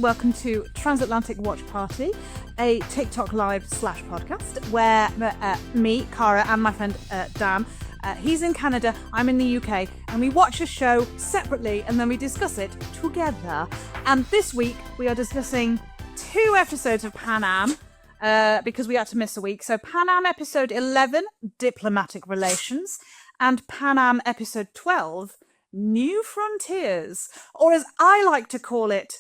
welcome to Transatlantic Watch Party, a TikTok live / podcast where me, Cara, and my friend Dan, he's in Canada, I'm in the UK, and we watch a show separately and then we discuss it together. And this week we are discussing 2 episodes of Pan Am because we had to miss a week. So Pan Am episode 11, Diplomatic Relations, and Pan Am episode 12, New Frontiers, or as I like to call it,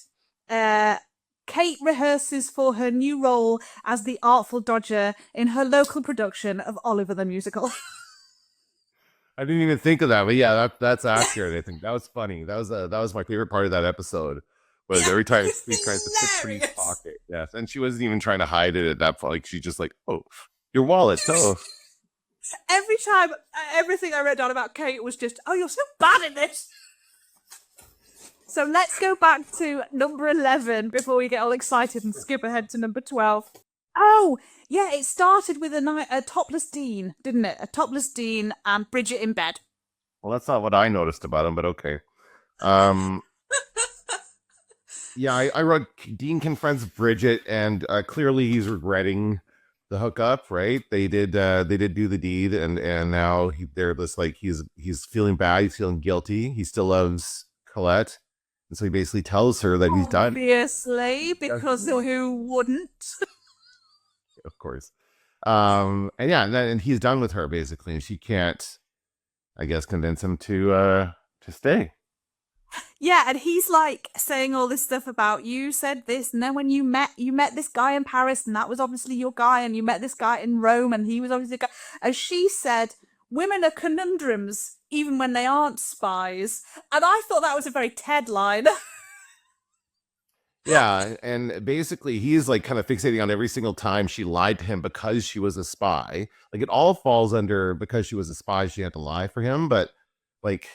Kate rehearses for her new role as the Artful Dodger in her local production of Oliver the Musical. I didn't even think of that, but yeah, that's accurate. I think that was funny. That was my favorite part of that episode. Was every time she tries to put Tree's pocket, yes, and she wasn't even trying to hide it at that point. Like she just like, oh, your wallet, oh. Every time, everything I read down about Kate was just, oh, you're so bad at this. So let's go back to number 11 before we get all excited and skip ahead to number 12. Oh, yeah, it started with a topless Dean, didn't it? A topless Dean and Bridget in bed. Well, that's not what I noticed about him, but okay. Yeah, I wrote Dean confronts Bridget, and clearly he's regretting the hookup, right? They did do the deed, and now they're just like he's feeling bad, he's feeling guilty. He still loves Colette, and so he basically tells her that he's done. Obviously, because who wouldn't? Of course. And yeah, and he's done with her basically, and she can't, I guess, convince him to stay. Yeah, and he's like saying all this stuff about you said this, and then when you met this guy in Paris, and that was obviously your guy, and you met this guy in Rome, and he was obviously a guy. As she said, women are conundrums, even when they aren't spies. And I thought that was a very Ted line. Yeah, and basically he's like kind of fixating on every single time she lied to him because she was a spy. Like it all falls under because she was a spy, she had to lie for him, but like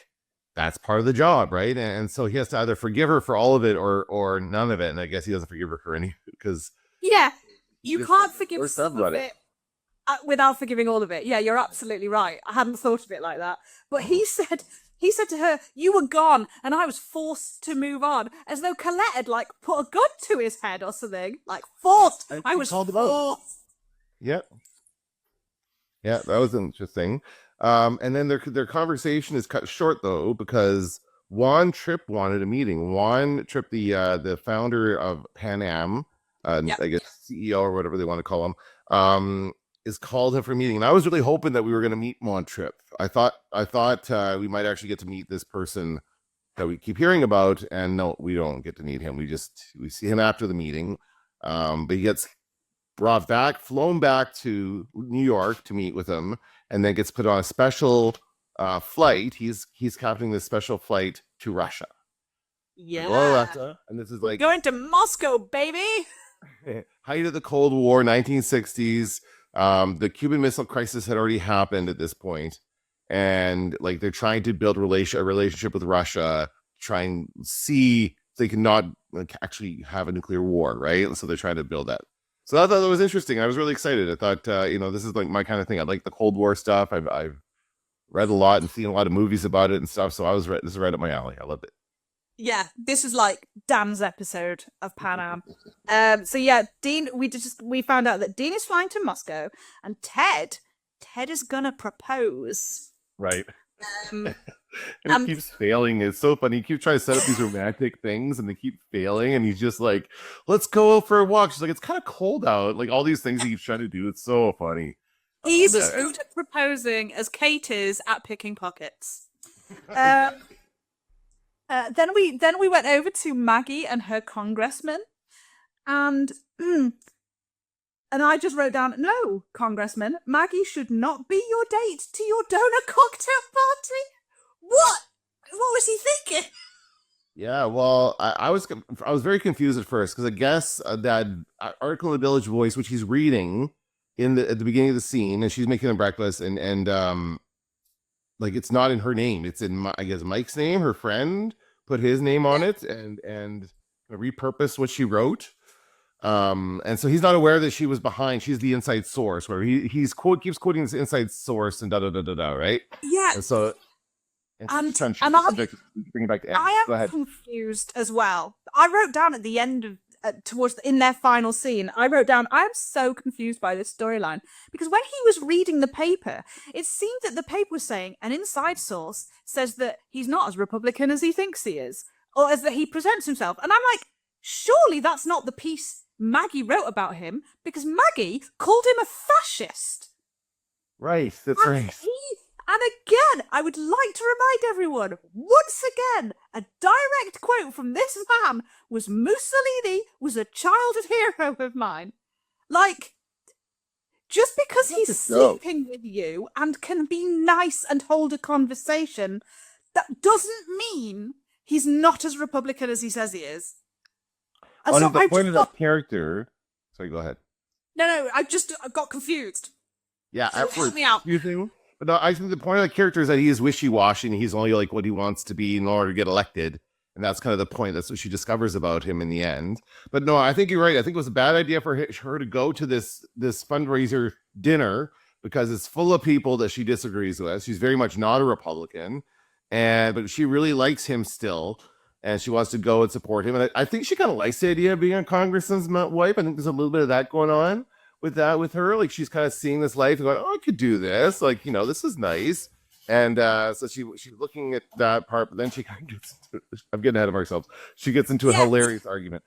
that's part of the job, right? And so he has to either forgive her for all of it or none of it. And I guess he doesn't forgive her for any because you can't forgive some of it without forgiving all of it. Yeah, you're absolutely right. I hadn't thought of it like that. But he said to her, "You were gone, and I was forced to move on," as though Colette had like put a gun to his head or something. Like forced. I was forced. Yep. Yeah, that was interesting. And then their conversation is cut short though because Juan Tripp wanted a meeting. Juan Tripp, the founder of Pan Am, I guess CEO or whatever they want to call him, is called him for a meeting. And I was really hoping that we were going to meet Juan Tripp. I thought we might actually get to meet this person that we keep hearing about, and no, we don't get to meet him. We see him after the meeting, but he gets flown back to New York to meet with him, and then gets put on a special flight. He's captaining this special flight to Russia. Yeah. Hello, Russia. And this is like going to Moscow, baby. Height of the Cold War, 1960s. The Cuban Missile Crisis had already happened at this point, and like they're trying to build a relationship with Russia, try and see if they can not like actually have a nuclear war, right? And so they're trying to build that. So I thought that was interesting. I was really excited. I thought, this is like my kind of thing. I like the Cold War stuff. I've read a lot and seen a lot of movies about it and stuff. So this is right up my alley. I loved it. Yeah, this is like Dan's episode of Pan Am. So yeah, Dean, we found out that Dean is flying to Moscow, and Ted is gonna propose. Right. And he keeps failing. It's so funny. He keeps trying to set up these romantic things and they keep failing, and he's just like, let's go for a walk. She's like, it's kind of cold out. Like all these things he keeps trying to do. It's so funny. He's as good at proposing as Kate is at picking pockets. Then we went over to Maggie and her congressman, and I just wrote down, no, Congressman, Maggie should not be your date to your donor cocktail party. What was he thinking? Yeah, well, I was very confused at first because I guess that article in the Village Voice, which he's reading at the beginning of the scene, and she's making him breakfast, and like it's not in her name, it's in I guess Mike's name. Her friend put his name on it and repurposed what she wrote. And so he's not aware that she was behind. She's the inside source, where he keeps quoting this inside source and da da da da da, right? Yeah. And so And And she's and the subject. Bring it back to Anne. I Go am ahead. confused as well. I wrote down at the end of in their final scene, I wrote down, I am so confused by this storyline because when he was reading the paper, it seemed that the paper was saying an inside source says that he's not as Republican as he thinks he is, or as that he presents himself. And I'm like, surely that's not the piece Maggie wrote about him, because Maggie called him a fascist. Right, that's right. And again, I would like to remind everyone, once again, a direct quote from this man was Mussolini was a childhood hero of mine. Like, just because he's sleeping with you and can be nice and hold a conversation, that doesn't mean he's not as Republican as he says he is. And so the point of that character... Sorry, go ahead. No, I got confused. Yeah, so help me out. But no, I think the point of the character is that he is wishy-washy and he's only like what he wants to be in order to get elected. And that's kind of the point. That's what she discovers about him in the end. But no, I think you're right. I think it was a bad idea for her to go to this fundraiser dinner because it's full of people that she disagrees with. She's very much not a Republican, but she really likes him still. And she wants to go and support him. And I think she kind of likes the idea of being a congressman's wife. I think there's a little bit of that going on with her. Like, she's kind of seeing this life and going, oh, I could do this. Like, this is nice. And so she's looking at that part, but then she kind of gets, I'm getting ahead of ourselves. She gets into a hilarious argument.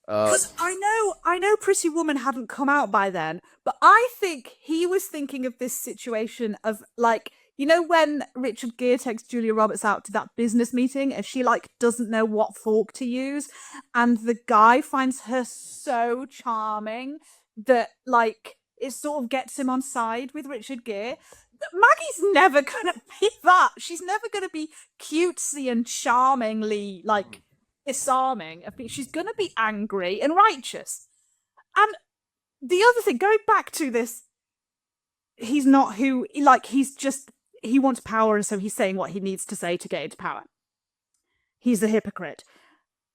Because I know Pretty Woman hadn't come out by then, but I think he was thinking of this situation of, like, when Richard Gere takes Julia Roberts out to that business meeting and she, like, doesn't know what fork to use, and the guy finds her so charming that, like, it sort of gets him on side with Richard Gere. Maggie's never gonna be that. She's never gonna be cutesy and charmingly, like, disarming. I think she's gonna be angry and righteous. And the other thing, going back to this, he's not who, like, he wants power, and so he's saying what he needs to say to get into power. He's a hypocrite.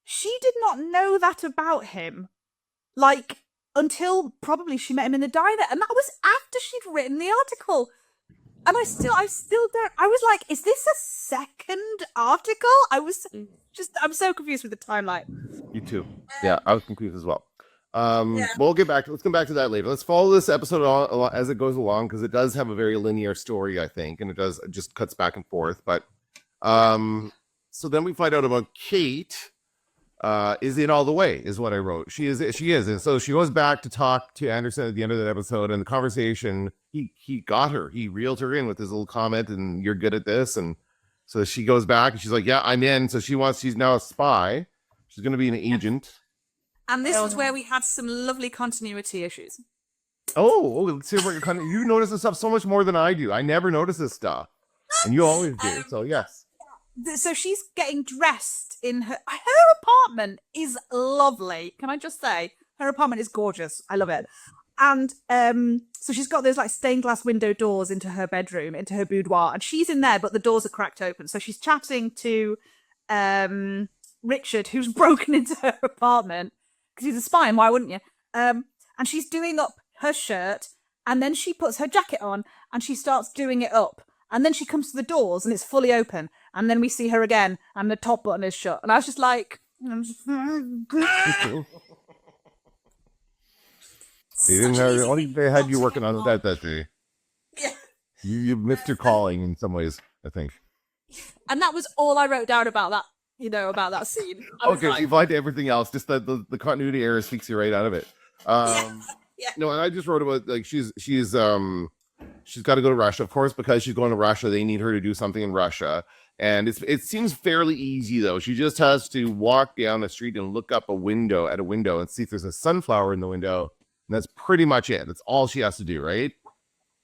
She did not know that about him, like, until probably she met him in the diner, and that was after she'd written the article. And I still don't. I was like, is this a second article? I'm so confused with the timeline. You too. Yeah, I was confused as well. Let's come back to that later. Let's follow this episode as it goes along, because it does have a very linear story, I think, and it just cuts back and forth. But so then we find out about Kate. Is in all the way, is what I wrote. She is, and so she goes back to talk to Anderson at the end of that episode, and the conversation, he got her, he reeled her in with his little comment, and you're good at this, and so she goes back and she's like, yeah, I'm in. So she's now a spy. She's going to be an agent. And this is where we had some lovely continuity issues. Let's see what you notice this stuff so much more than I do. I never notice this stuff, and you always do. So yes. So she's getting dressed in her apartment is lovely. Can I just say, her apartment is gorgeous. I love it. And so she's got those, like, stained glass window doors into her bedroom, into her boudoir, and she's in there, but the doors are cracked open. So she's chatting to Richard, who's broken into her apartment because he's a spy, and why wouldn't you? And she's doing up her shirt, and then she puts her jacket on and she starts doing it up. And then she comes to the doors and it's fully open. And then we see her again and the top button is shut. And I was just like... They had you working on that day. Yeah. You missed your calling in some ways, I think. And that was all I wrote down about that, about that scene. Okay, so you find everything else. Just the continuity error speaks you right out of it. Yeah. No, and I just wrote about, like, she's got to go to Russia, of course, because she's going to Russia. They need her to do something in Russia. And it seems fairly easy, though. She just has to walk down the street and look up at a window and see if there's a sunflower in the window. And that's pretty much it. That's all she has to do, right?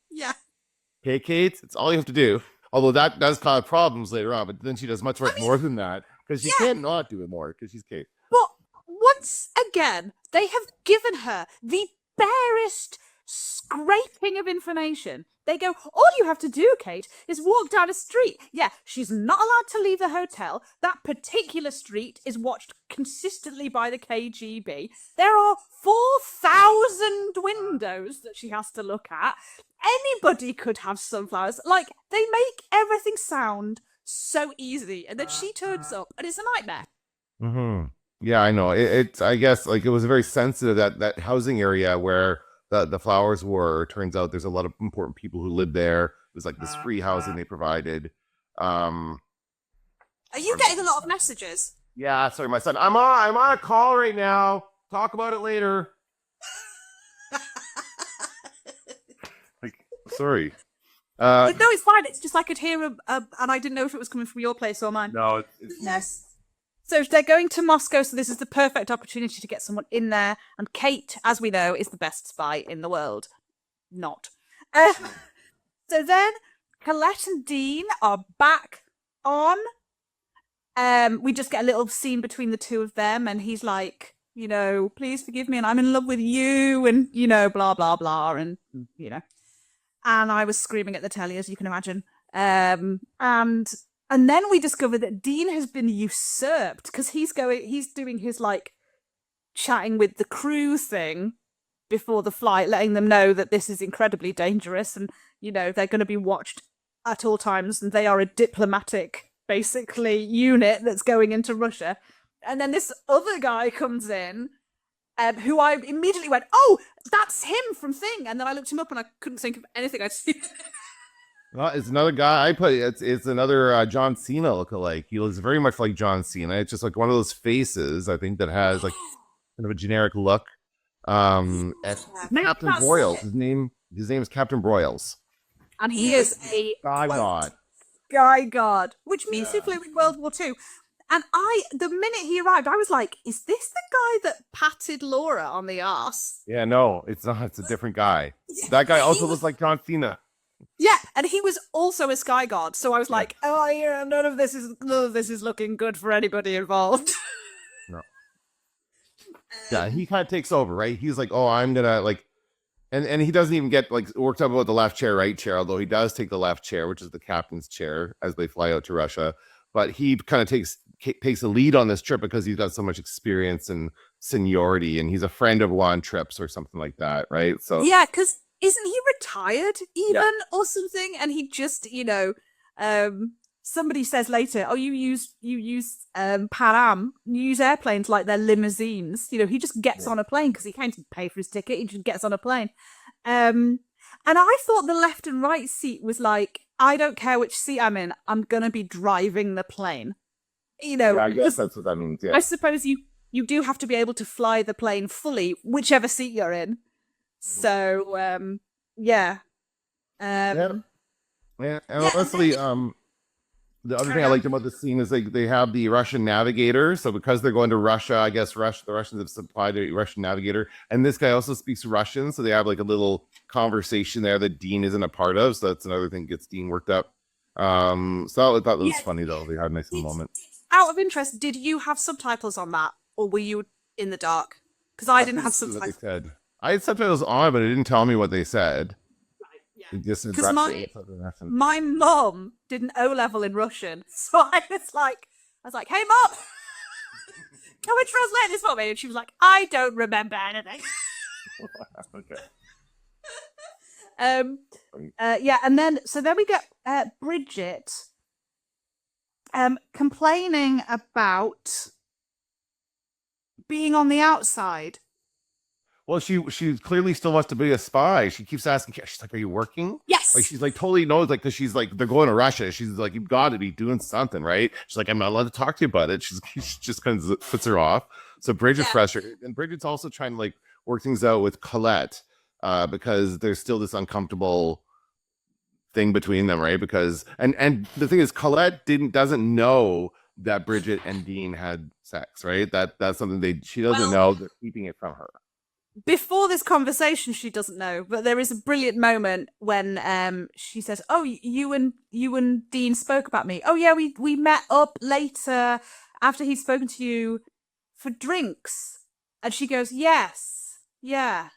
Yeah. Okay, Kate, it's all you have to do. Although that does cause problems later on, but then she does much more than that, because she can't not do it more, because she's Kate. But once again, they have given her the barest scraping of information. They go, all you have to do, Kate, is walk down a street. Yeah, she's not allowed to leave the hotel. That particular street is watched consistently by the KGB. There are 4,000 windows that she has to look at. Anybody could have sunflowers. Like, they make everything sound so easy, and then she turns up, and it's a nightmare. Mm-hmm. Yeah, I know. It's I guess like it was very sensitive that housing area where the flowers were. Turns out there's a lot of important people who live there. It was like this free housing they provided. Um, Are you getting a lot of messages? yeah, sorry, my son. I'm on a call right now. Talk about it later. Like, sorry. No, it's fine. It's just I could hear and I didn't know if it was coming from your place or mine. No, it's Yes. So they're going to Moscow, so this is the perfect opportunity to get someone in there. And Kate, as we know, is the best spy in the world. Not. So then Colette and Dean are back on. We just get a little scene between the two of them, and he's like, you know, please forgive me, and I'm in love with you, and, you know, blah, blah, blah, and, you know. And I was screaming at the telly, as you can imagine. And then we discover that Dean has been usurped because he's doing his like chatting with the crew thing before the flight, letting them know that this is incredibly dangerous and, you know, they're going to be watched at all times and they are a diplomatic, basically, unit that's going into Russia. And then this other guy comes in who I immediately went, oh, that's him from Thing. And then I looked him up and I couldn't think of anything I'd seen. Well, it's another guy. It's another John Cena lookalike. He looks very much like John Cena. It's just like one of those faces, I think, that has like kind of a generic look. Captain Broyles. His name is Captain Broyles. And he is a Sky God, which means he flew in World War II. And the minute he arrived, I was like, is this the guy that patted Laura on the arse? Yeah, no, it's not. It's a different guy. That guy also looks like John Cena. Yeah, and he was also a Sky God, so I was like, oh yeah, none of this is looking good for anybody involved. No. Yeah, he kind of takes over, right? He's like, oh, I'm gonna like, and he doesn't even get like worked up about the left chair, right chair, although he does take the left chair, which is the captain's chair, as they fly out to Russia. But he kind of takes the lead on this trip because he's got so much experience and seniority, and he's a friend of Juan Tripp's or something like that, right? So yeah, because isn't he retired even or something? And he just, you know, somebody says later, oh, you use Pan Am, you use airplanes like they're limousines. You know, he just gets on a plane because he can't pay for his ticket. He just gets on a plane. And I thought the left and right seat was like, I don't care which seat I'm in, I'm gonna be driving the plane. You know, yeah, I guess that's what that means. Yeah, I suppose you do have to be able to fly the plane fully, whichever seat you're in. So yeah. And honestly, the other thing I liked about the scene is they have the Russian navigator. So because they're going to Russia, I guess the Russians have supplied a Russian navigator, and this guy also speaks Russian. So they have like a little conversation there that Dean isn't a part of. So that's another thing that gets Dean worked up. So I thought that was funny though. They had a nice little moment. Out of interest, did you have subtitles on that, or were you in the dark? Because I didn't have subtitles. I had subtitles on, but it didn't tell me what they said. Because my mom did an O-level in Russian, so I was like, hey mom, can we translate this for me? And she was like, I don't remember anything. Okay. Yeah, and then we get Bridget complaining about being on the outside. Well, she clearly still wants to be a spy. She keeps asking. She's like, "Are you working?" Yes. Like she's like totally knows, like, because she's like they're going to Russia. She's like, "You've got to be doing something, right?" She's like, "I'm not allowed to talk to you about it." She just kind of puts her off. So Bridget's frustrated, and Bridget's also trying to like work things out with Colette because there's still this uncomfortable thing between them, right? Because and the thing is, Colette doesn't know that Bridget and Dean had sex, right? That's something she doesn't know. They're keeping it from her. Before this conversation, she doesn't know, but there is a brilliant moment when she says, "Oh, you and Dean spoke about me. Oh yeah, we met up later after he'd spoken to you for drinks." And she goes, "Yes, yeah,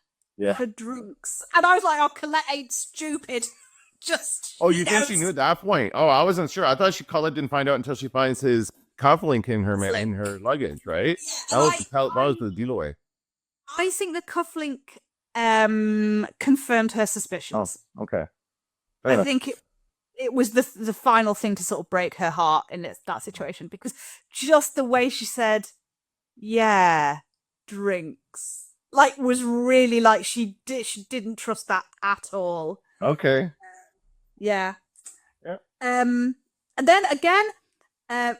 for drinks." And I was like, "Oh, Colette ain't stupid." Just you think she knew at that point? Oh, I wasn't sure. I thought Colette didn't find out until she finds his cufflink in her luggage, right? Yeah, that was the deal away. I think the cufflink confirmed her suspicions. Oh, okay. I think it was the final thing to sort of break her heart in that situation, because just the way she said, yeah, drinks, like, was really like she didn't trust that at all. Okay. Yeah. Yeah. And then again,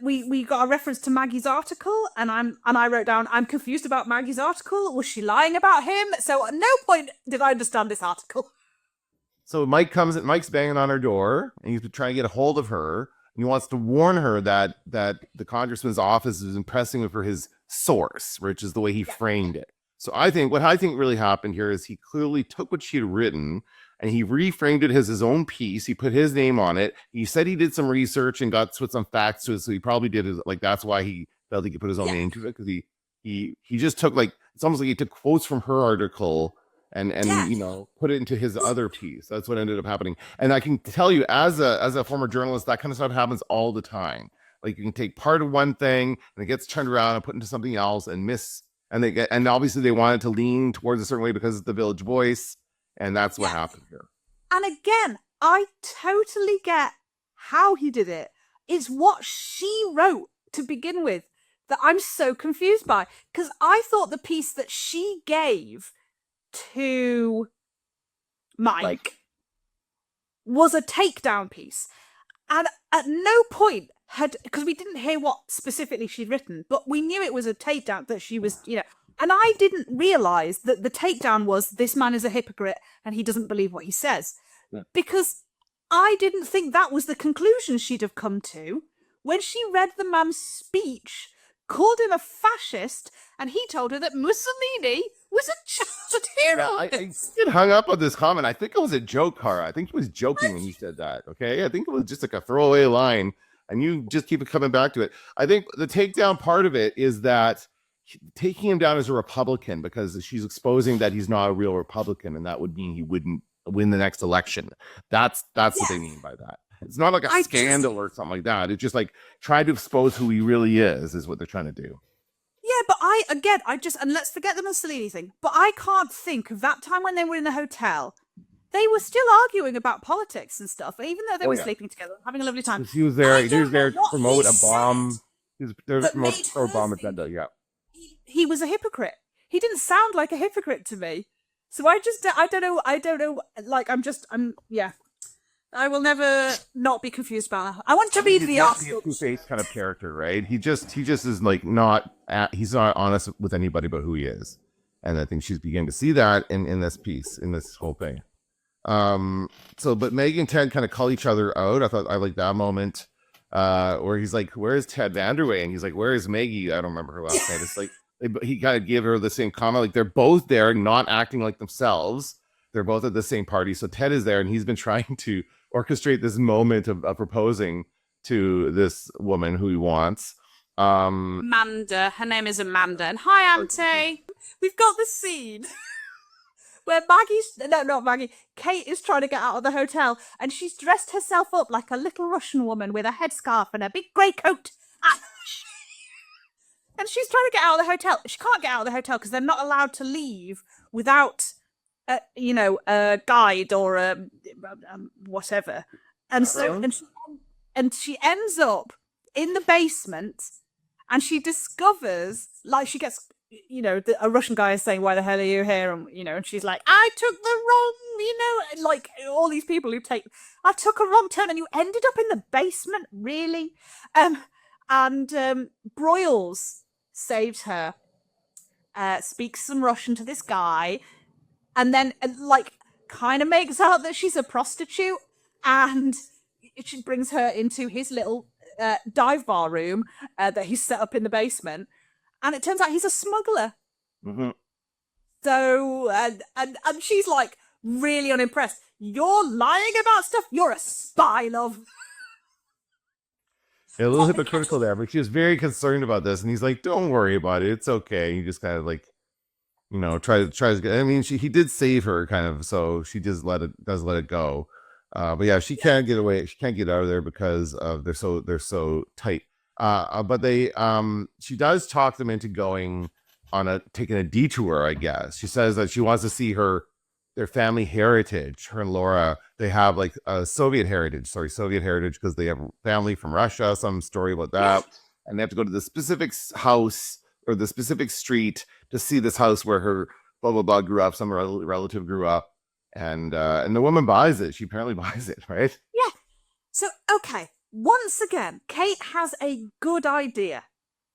we got a reference to Maggie's article, and I wrote down, I'm confused about Maggie's article. Was she lying about him? So at no point did I understand this article. So Mike's banging on her door, and he's trying to get a hold of her. And he wants to warn her that the congressman's office is impressing with her his source, which is the way he framed it. So what I think really happened here is he clearly took what she had written and he reframed it as his own piece. He put his name on it. He said he did some research and got some facts to it. So he probably did it. Like, that's why he felt he could put his own name to it, because he just took, like, it's almost like he took quotes from her article and put it into his other piece. That's what ended up happening. And I can tell you, as a former journalist, that kind of stuff happens all the time. Like, you can take part of one thing and it gets turned around and put into something else and and obviously they want it to lean towards a certain way because it's the Village Voice, and that's what happened here. And again, I totally get how he did it. It's what she wrote to begin with that I'm so confused by, because I thought the piece that she gave to Mike was a takedown piece, and at no point because we didn't hear what specifically she'd written, but we knew it was a takedown, that she was, and I didn't realize that the takedown was, this man is a hypocrite and he doesn't believe what he says, because I didn't think that was the conclusion she'd have come to when she read the man's speech, called him a fascist, and he told her that Mussolini was a childhood hero. I get hung up on this comment. I think it was a joke, Cara. I think he was joking when he said that. Okay, I think it was just like a throwaway line, and you just keep coming back to it. I think the takedown part of it is that taking him down as a Republican, because she's exposing that he's not a real Republican, and that would mean he wouldn't win the next election. That's what they mean by that. It's not like a scandal or something like that. It's just like trying to expose who he really is what they're trying to do. Yeah, but and let's forget the Mussolini thing, but I can't think of that time when they were in the hotel. They were still arguing about politics and stuff, even though they were sleeping together, having a lovely time. He was there to promote a bomb. He was there to promote a pro-bomb agenda, yeah. He was a hypocrite. He didn't sound like a hypocrite to me. So I don't know, like, I will never not be confused about that. I want to read the article. He's a two-faced kind of character, right? He just is like he's not honest with anybody about who he is, and I think she's beginning to see that in this piece, in this whole thing. But Maggie and Ted kind of call each other out. I like that moment where he's like, "Where's Ted Vanderway?" And he's like, "Where is Maggie?" I don't remember her last name. It's like he kind of gave her the same comment. Like, they're both there, not acting like themselves. They're both at the same party. So Ted is there, and he's been trying to orchestrate this moment of proposing to this woman who he wants. Amanda. Her name is Amanda. And hi, Auntie. We've got the scene where Kate is trying to get out of the hotel, and she's dressed herself up like a little Russian woman with a headscarf and a big grey coat. And she's trying to get out of the hotel. She can't get out of the hotel because they're not allowed to leave without a guide or a whatever. And so, and she ends up in the basement, and she discovers, like, she gets, a Russian guy is saying, "Why the hell are you here?" And she's like, "I took the wrong, like all these people I took a wrong turn, and you ended up in the basement, really?" And Broyles saves her, speaks some Russian to this guy, and then kind of makes out that she's a prostitute, and she brings her into his little dive bar room that he's set up in the basement, and it turns out he's a smuggler. Mm-hmm. So and she's like really unimpressed. "You're lying about stuff. You're a spy, love." Yeah, a little hypocritical there, but she was very concerned about this, and he's like, "Don't worry about it. It's okay." He just kind of like, tries to get. I mean, he did save her, kind of, so she does let it go. But yeah, she can't get away. She can't get out of there because of they're so tight. But she does talk them into going on taking a detour. I guess she says that she wants to see her their family heritage. Her and Laura, they have like a Soviet heritage. Sorry, Soviet heritage because they have family from Russia. Some story about Yeah. that, and they have to go to the specific house or the specific street to see this house where her blah blah blah grew up. Some relative grew up, and the woman buys it. She apparently buys it, right? Yeah. So, okay, once again, Kate has a good idea.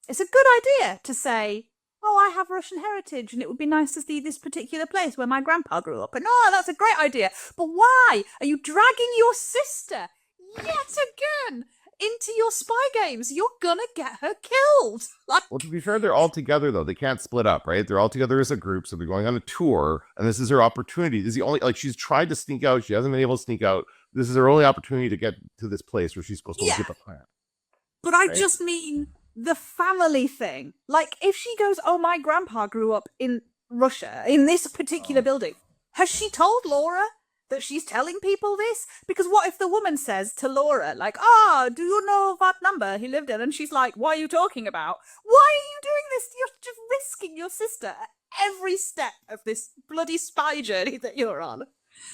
It's a good idea to say, oh, I have Russian heritage and it would be nice to see this particular place where my grandpa grew up. And oh, that's a great idea. But why are you dragging your sister yet again into your spy games? You're gonna get her killed. Like, Well, to be fair, they're all together though. They can't split up, right? They're all together as a group, so they're going on a tour, and this is her opportunity. This is the only like she's tried to sneak out, she hasn't been able to sneak out. This is her only opportunity to get to this place where she's supposed to look at the plant. but I Right. just mean the family thing. Like, if she goes, oh, my grandpa grew up in Russia, in this particular building, has she told Laura that she's telling people this? Because what if the woman says to Laura, like, do you know that number he lived in? And she's like, what are you talking about? Why are you doing this? You're just risking your sister at every step of this bloody spy journey that you're on.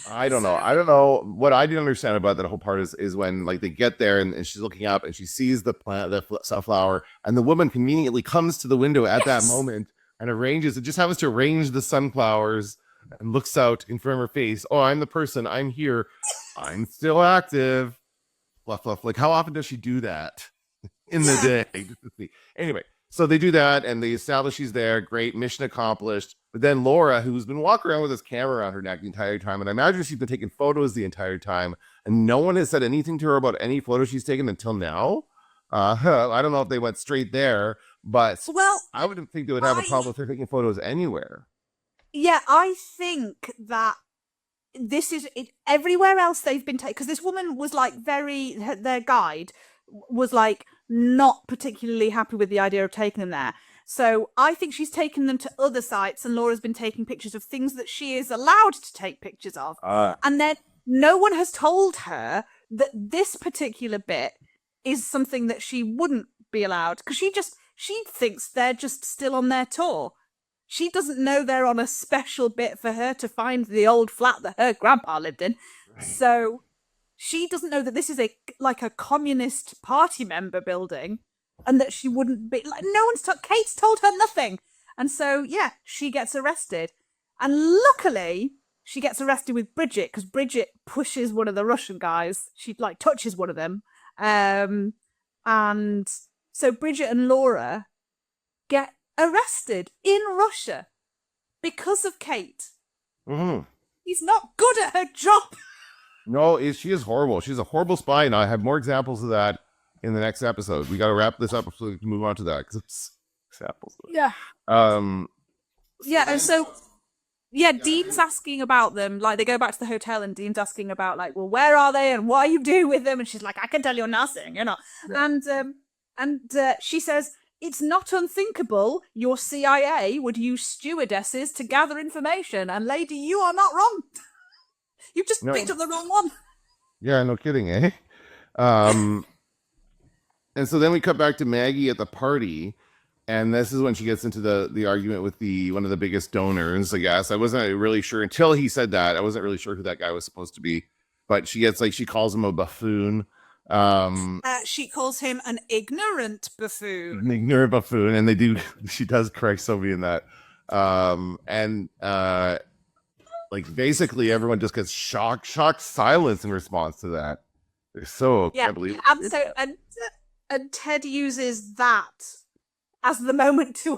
I don't know. I don't know. What I didn't understand about that whole part is when like they get there and she's looking up and she sees the plant, the sunflower, and the woman conveniently comes to the window at that moment and arranges. It just happens to arrange the sunflowers and looks out in front of her face. Oh, I'm the person. I'm here. I'm still active. Fluff, fluff. Like, how often does she do that in the day? Anyway, so they do that and they establish she's there. Great, mission accomplished. But then Laura, who's been walking around with this camera around her neck the entire time, and I imagine she's been taking photos the entire time, and no one has said anything to her about any photos she's taken until now. I don't know if they went straight there, but Well, I wouldn't think they would have a problem with her taking photos anywhere. yeah, I think that this is it, everywhere else they've been taken, because this woman was like their guide was like not particularly happy with the idea of taking them there. So I think she's taken them to other sites, and Laura's been taking pictures of things that she is allowed to take pictures of. And then no one has told her that this particular bit is something that she wouldn't be allowed, because she thinks they're just still on their tour. She doesn't know they're on a special bit for her to find the old flat that her grandpa lived in. Right. So she doesn't know that this is a communist party member building, and that she wouldn't be like, Kate's told her nothing. And so, yeah, she gets arrested. And luckily, she gets arrested with Bridget, because Bridget pushes one of the Russian guys. She like touches one of them. And so Bridget and Laura get arrested in Russia because of Kate. Mm-hmm. He's not good at her job. No, she is horrible. She's a horrible spy, and I have more examples of that in the next episode. We got to wrap this up so we can move on to that, because it's examples. Yeah. And so, yeah, Dean's asking about them. Like, they go back to the hotel, and Dean's asking about, like, well, where are they, and what are you doing with them? And she's like, I can tell you nothing, you know. Yeah. And she says, it's not unthinkable your CIA would use stewardesses to gather information. And lady, you are not wrong. You just picked up the wrong one. Yeah, no kidding, eh? And so then we cut back to Maggie at the party, and this is when she gets into the argument with one of the biggest donors, I guess. I wasn't really sure until he said that. I wasn't really sure who that guy was supposed to be. But she calls him a buffoon. She calls him an ignorant buffoon. An ignorant buffoon, and she does correct Sophie in that. Basically everyone just gets shocked silence in response to that. They're so can't believe it. And Ted uses that as the moment to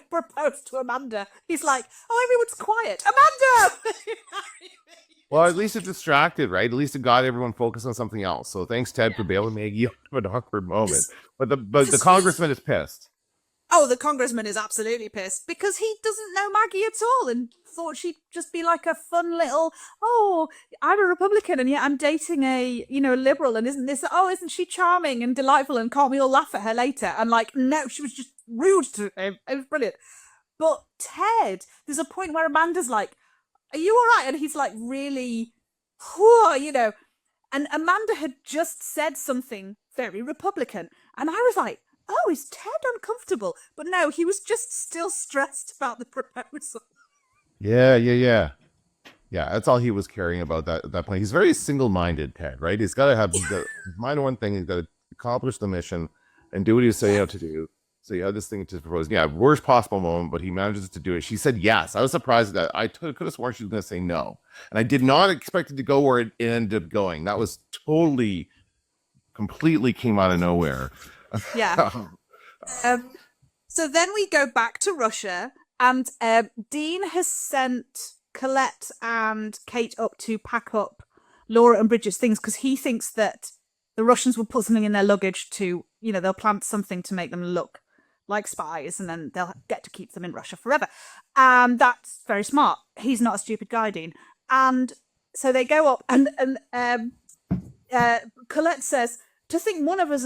propose to Amanda. He's like, oh, everyone's quiet. Amanda! Well, at least it distracted, right? At least it got everyone focused on something else. So thanks, Ted, for bailing Maggie out of an awkward moment. But the congressman is pissed. Oh, the congressman is absolutely pissed because he doesn't know Maggie at all and thought she'd just be like a fun little, oh, I'm a Republican and yet I'm dating a liberal, and isn't she charming and delightful, and can't we all laugh at her later? And like, no, she was just rude to him. It was brilliant. But Ted, there's a point where Amanda's like, are you all right? And he's like, really, and Amanda had just said something very Republican. And I was like, oh, is Ted uncomfortable? But no, he was just still stressed about the proposal. Yeah. Yeah, that's all he was caring about that point. He's very single-minded, Ted, right? He's got to have his mind on one thing. He's got to accomplish the mission and do what he's setting out to do. So you have this thing to propose. Yeah, worst possible moment, but he manages to do it. She said yes. I was surprised at that. I could have sworn she was going to say no. And I did not expect it to go where it ended up going. That was totally, completely came out of nowhere. Yeah. So then we go back to Russia, and Dean has sent Colette and Kate up to pack up Laura and Bridget's things because he thinks that the Russians will put something in their luggage to, they'll plant something to make them look like spies, and then they'll get to keep them in Russia forever. And that's very smart. He's not a stupid guy, Dean. And so they go up, and Colette says, "To think one of us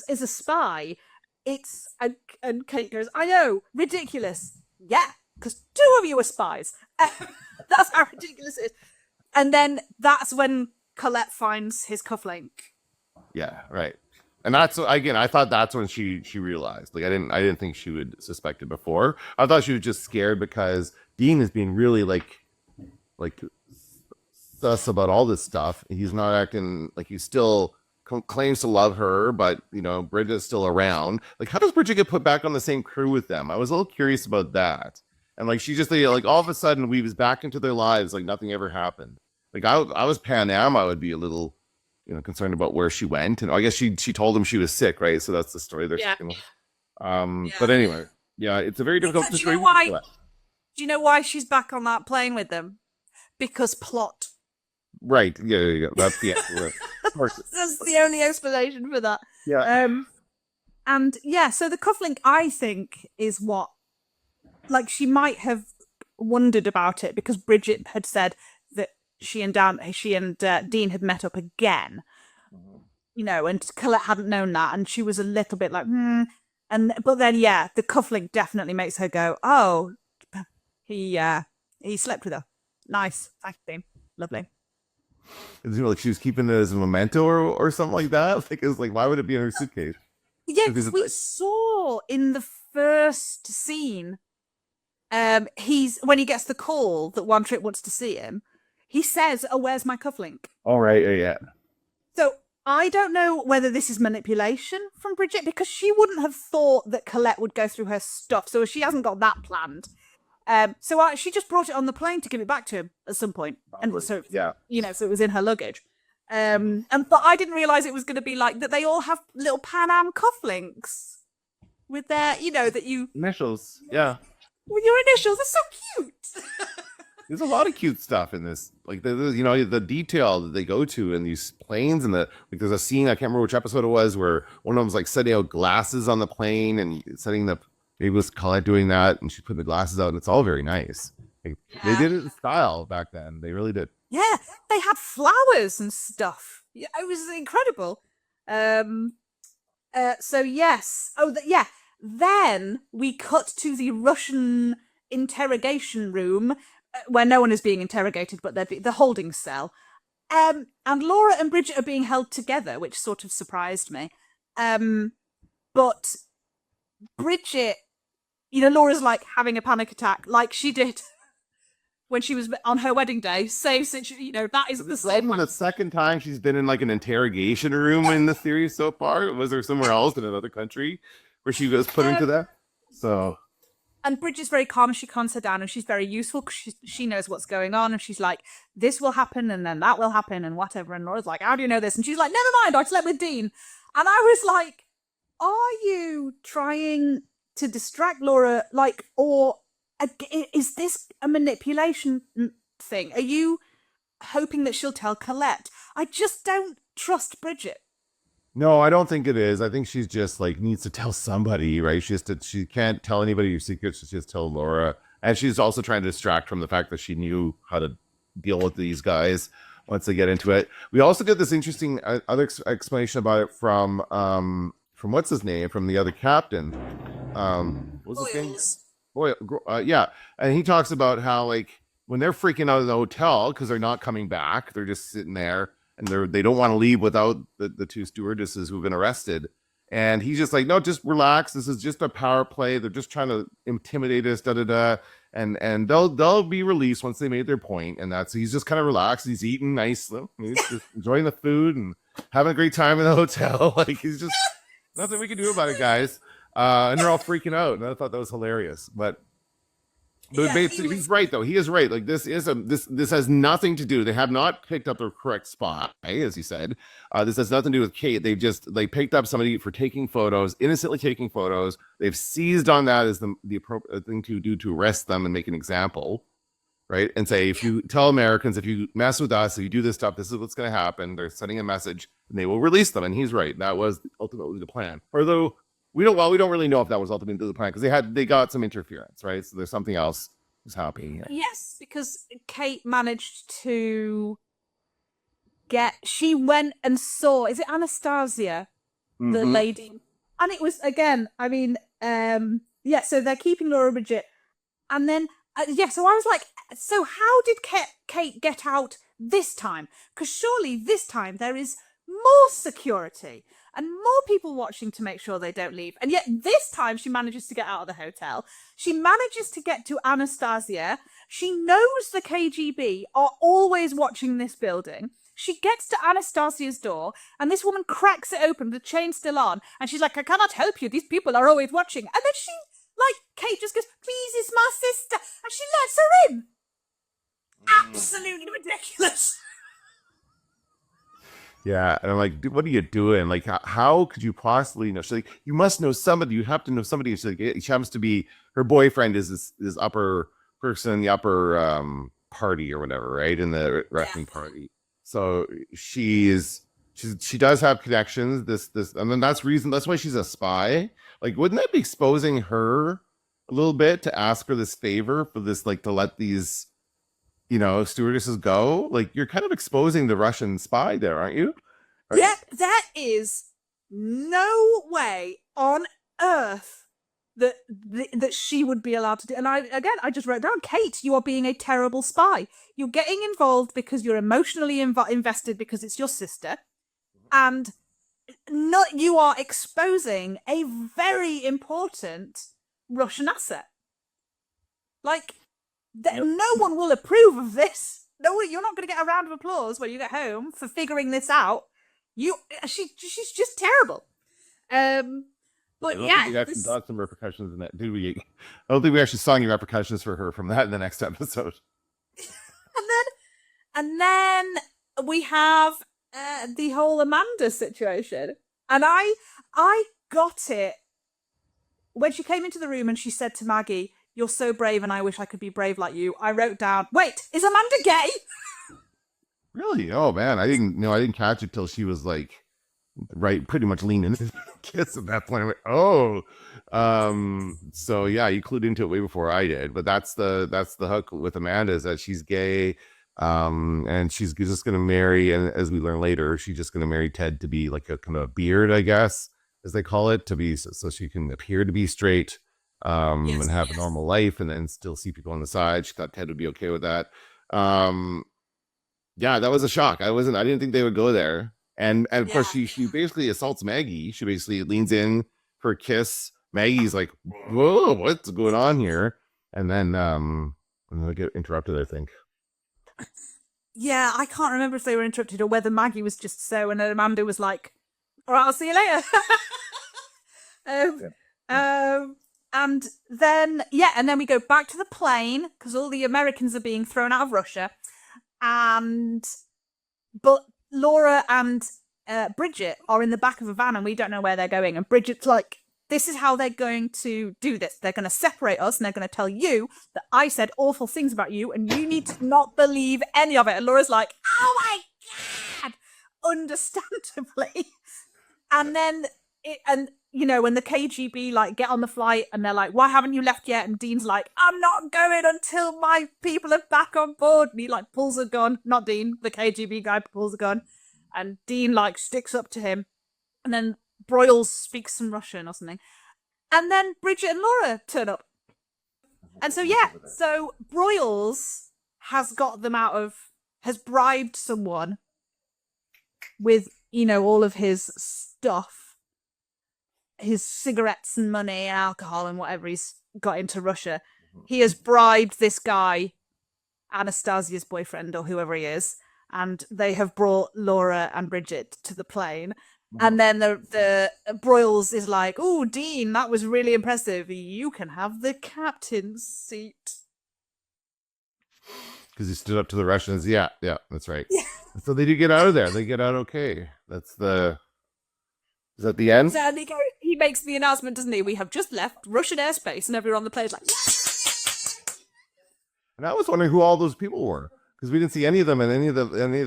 is a spy, and Kate goes, I know, ridiculous. Yeah, because 2 of you are spies. That's how ridiculous it is." And then that's when Colette finds his cufflink. Yeah, right. And that's, again, I thought that's when she realized. Like, I didn't think she would suspect it before. I thought she was just scared because Dean is being really like sus about all this stuff. He's not acting like he still claims to love her, but Bridget's still around. Like, how does Bridget get put back on the same crew with them? I was a little curious about that. And like, she just like all of a sudden weaves back into their lives like nothing ever happened. Like, I was Pan Am, I would be a little concerned about where she went. And I guess she told him she was sick, right? So that's the story they're sticking with. But anyway, yeah, it's a very difficult situation. Do you know why she's back on that plane with them? Because plot. Right. Yeah. That's the answer. That's the only explanation for that. Yeah. And yeah, so the cufflink, I think, is what, like, she might have wondered about it because Bridget had said that she and Dean had met up again, and Colette hadn't known that, and she was a little bit like, but then the cufflink definitely makes her go, oh, he slept with her. Nice, thanks, Dean. Lovely. Like she was keeping it as a memento or something like that. Like, it's like, why would it be in her suitcase? Yeah, because we saw in the first scene, when he gets the call that One Trip wants to see him, he says, "Oh, where's my cufflink?" All right, yeah. So I don't know whether this is manipulation from Bridget because she wouldn't have thought that Colette would go through her stuff, so she hasn't got that planned. So she just brought it on the plane to give it back to him at some point, and so so it was in her luggage. But I didn't realize it was going to be like that. They all have little Pan Am cufflinks with their, that you initials, yeah. With your initials, they're so cute. There's a lot of cute stuff in this, like the detail that they go to in these planes, and there's a scene, I can't remember which episode it was, where one of them's like setting out glasses on the plane and maybe it was Colette doing that, and she put the glasses out, and it's all very nice. Like, they did it in style back then. They really did. Yeah, they had flowers and stuff. Yeah, it was incredible. So yes. Then we cut to the Russian interrogation room where no one is being interrogated, but the holding cell. And Laura and Bridget are being held together, which sort of surprised me. But Bridget, Laura's like having a panic attack, like she did when she was on her wedding day. Same situation, that is the same. The second time she's been in like an interrogation room in the series so far. Was there somewhere else in another country where she was put into that? So. And Bridget's very calm, and she calms her down, and she's very useful because she knows what's going on, and she's like, this will happen, and then that will happen, and whatever. And Laura's like, how do you know this? And she's like, never mind, I slept with Dean. And I was like, are you trying to distract Laura, or is this a manipulation thing? Are you hoping that she'll tell Colette? I just don't trust Bridget. No, I don't think it is. I think she's just like needs to tell somebody, right? She can't tell anybody your secrets. She just tell Laura, and she's also trying to distract from the fact that she knew how to deal with these guys once they get into it. We also get this interesting other explanation about it from what's his name, from the other captain. What's his name? Yeah, and he talks about how like when they're freaking out in the hotel because they're not coming back, they're just sitting there. And they don't want to leave without the 2 stewardesses who've been arrested. And he's just like, no, just relax. This is just a power play. They're just trying to intimidate us, da-da-da. and they'll be released once they made their point. And that's he's just kind of relaxed. He's eating nice. He's just enjoying the food and having a great time in the hotel. Like he's just nothing we can do about it, guys. And they're all freaking out. And I thought that was hilarious. But he's right though. He is right. Like this has nothing to do. They have not picked up the correct spot, as he said. This has nothing to do with Kate. They picked up somebody for taking photos, innocently taking photos. They've seized on that as the appropriate thing to do to arrest them and make an example, right? And say, if you tell Americans, if you mess with us, if you do this stuff, this is what's going to happen. They're sending a message, and they will release them. And he's right. That was ultimately the plan. Although we don't really know if that was ultimately the plan because they got some interference, right? So there's something else was happening. Yes, because Kate managed to she went and saw, is it Anastasia, the lady? And it was, again, I mean, so they're keeping Laura Bridget. And then, so I was like, so how did Kate get out this time? Because surely this time there is more security and more people watching to make sure they don't leave. And yet this time she manages to get out of the hotel. She manages to get to Anastasia. She knows the KGB are always watching this building. She gets to Anastasia's door, and this woman cracks it open, the chain's still on, and she's like, I cannot help you, these people are always watching. And then Kate just goes, please, it's my sister, and she lets her in. Absolutely ridiculous. Yeah, and I'm like, dude, what are you doing? Like, how could you possibly know? She's like, you must know somebody. You have to know somebody. She's like, she happens to be, her boyfriend is this upper person in the upper party or whatever, right? In the wrestling party. So she does have connections. This, and then that's why she's a spy. Like, wouldn't that be exposing her a little bit to ask her this favor for this, like, to let these, stewardesses go? Like, you're kind of exposing the Russian spy there, aren't you? Right? Yeah, there is no way on earth that she would be allowed to do. And I just wrote down, Kate, you are being a terrible spy. You're getting involved because you're emotionally invested because it's your sister, and you are exposing a very important Russian asset. Like, no one will approve of this. No, you're not going to get a round of applause when you get home for figuring this out. She's just terrible. But I don't think we actually got some repercussions in that, did we? I don't think we actually saw any repercussions for her from that in the next episode. and then we have the whole Amanda situation, and I got it when she came into the room and she said to Maggie, "You're so brave, and I wish I could be brave like you." I wrote down, "Wait, is Amanda gay?" Really? Oh man, I didn't catch it till she was like, right, pretty much leaning into the kiss at that point. I went, oh, so yeah, you clued into it way before I did. But that's the hook with Amanda, is that she's gay, and she's just gonna marry, and as we learn later, she's just gonna marry Ted to be like a kind of beard, I guess, as they call it, to be so she can appear to be straight, and have a normal life, and then still see people on the side. She thought Ted would be okay with that. Yeah, that was a shock. I didn't think they would go there. And of course she basically assaults Maggie. She basically leans in for a kiss. Maggie's like, whoa, what's going on here? And then they get interrupted, I think. Yeah, I can't remember if they were interrupted or whether Maggie was just so, and then Amanda was like, all right, I'll see you later. And then we go back to the plane because all the Americans are being thrown out of Russia. But Laura and Bridget are in the back of a van and we don't know where they're going. And Bridget's like, this is how they're going to do this. They're going to separate us and they're going to tell you that I said awful things about you and you need to not believe any of it. And Laura's like, oh my God, understandably. And then when the KGB like get on the flight and they're like, why haven't you left yet? And Dean's like, I'm not going until my people are back on board. And he like pulls a gun, not Dean, the KGB guy pulls a gun, and Dean like sticks up to him, and then Broyles speaks some Russian or something, and then Bridget and Laura turn up, and so Broyles has bribed someone with all of his stuff, his cigarettes and money and alcohol and whatever he's got into Russia. he has bribed this guy, Anastasia's boyfriend or whoever he is, and they have brought Laura and Bridget to the plane. And then the Broyles is like, "Oh, Dean, that was really impressive. You can have the captain's seat." Because he stood up to the Russians. Yeah, that's right. Yeah. So they do get out of there. They get out okay. Is that the end? So he makes the announcement, doesn't he? We have just left Russian airspace, and everyone on the plane is like, And I was wondering who all those people were, because we didn't see any of them in any of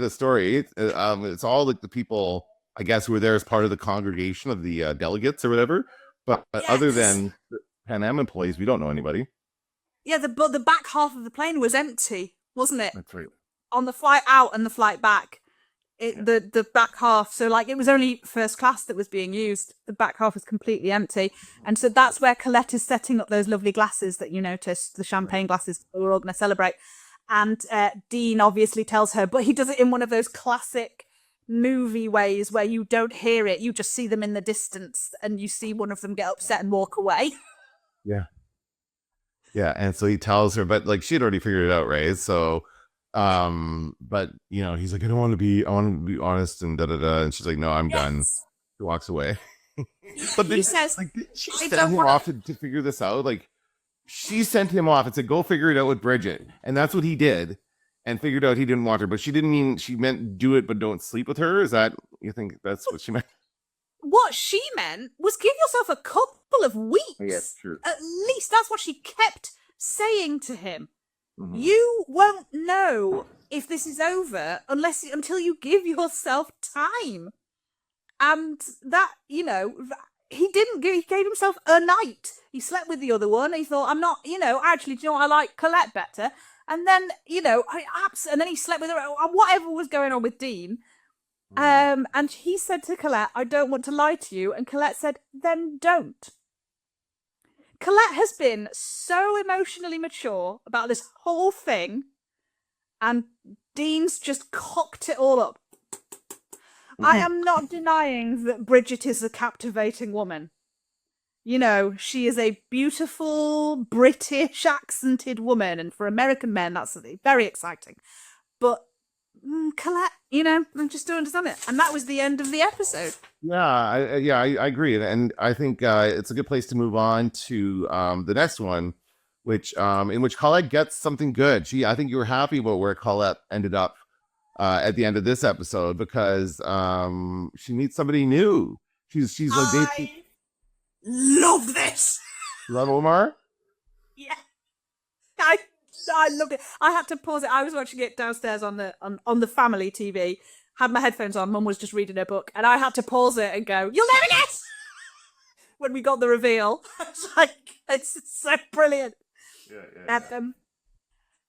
the story. It's all like the people, I guess, who were there as part of the congregation of the delegates or whatever. But yes. Other than Pan Am employees, we don't know anybody. Yeah, the back half of the plane was empty, wasn't it? That's right. On the flight out and the flight back, the back half. So like it was only first class that was being used. The back half was completely empty, and so that's where Colette is setting up those lovely glasses that you noticed, the champagne glasses we're all going to celebrate. And Dean obviously tells her, but he does it in one of those classic movie ways where you don't hear it, you just see them in the distance, and you see one of them get upset and walk away. Yeah, and so he tells her, but like she'd already figured it out, right? So, but you know, he's like, I want to be honest and and she's like, no, I'm done. He walks away. But he says, like, did she send him off to figure this out? Like, she sent him off and said, go figure it out with Bridget, and that's what he did, and figured out he didn't want her. But she meant do it, but don't sleep with her. Is that, you think that's what she meant? What she meant was give yourself a couple of weeks. Yeah, sure. At least that's what she kept saying to him. Mm-hmm. You won't know if this is over until you give yourself time. And that, you know, he didn't. He gave himself a night. He slept with the other one. He thought, I'm not, you know, actually, do you know what? I like Colette better. And then, you know, and then he slept with her. Whatever was going on with Dean. And he said to Colette, I don't want to lie to you. And Colette said, then don't. Colette has been so emotionally mature about this whole thing. And Dean's just cocked it all up. I am not denying that Bridget is a captivating woman. You know, she is a beautiful British accented woman. And for American men, that's very exciting. But Colette, you know, I just don't understand it. And that was the end of the episode. I agree. And I think it's a good place to move on to the next one, which in which Colette gets something good. I think you were happy about where Colette ended up at the end of this episode, because she meets somebody new. She's like, love this. You love Omar? Yeah. I loved it. I had to pause it. I was watching it downstairs on the family TV. Had my headphones on. Mum was just reading her book, and I had to pause it and go, "You'll never guess!" When we got the reveal, it's like it's so brilliant. Yeah.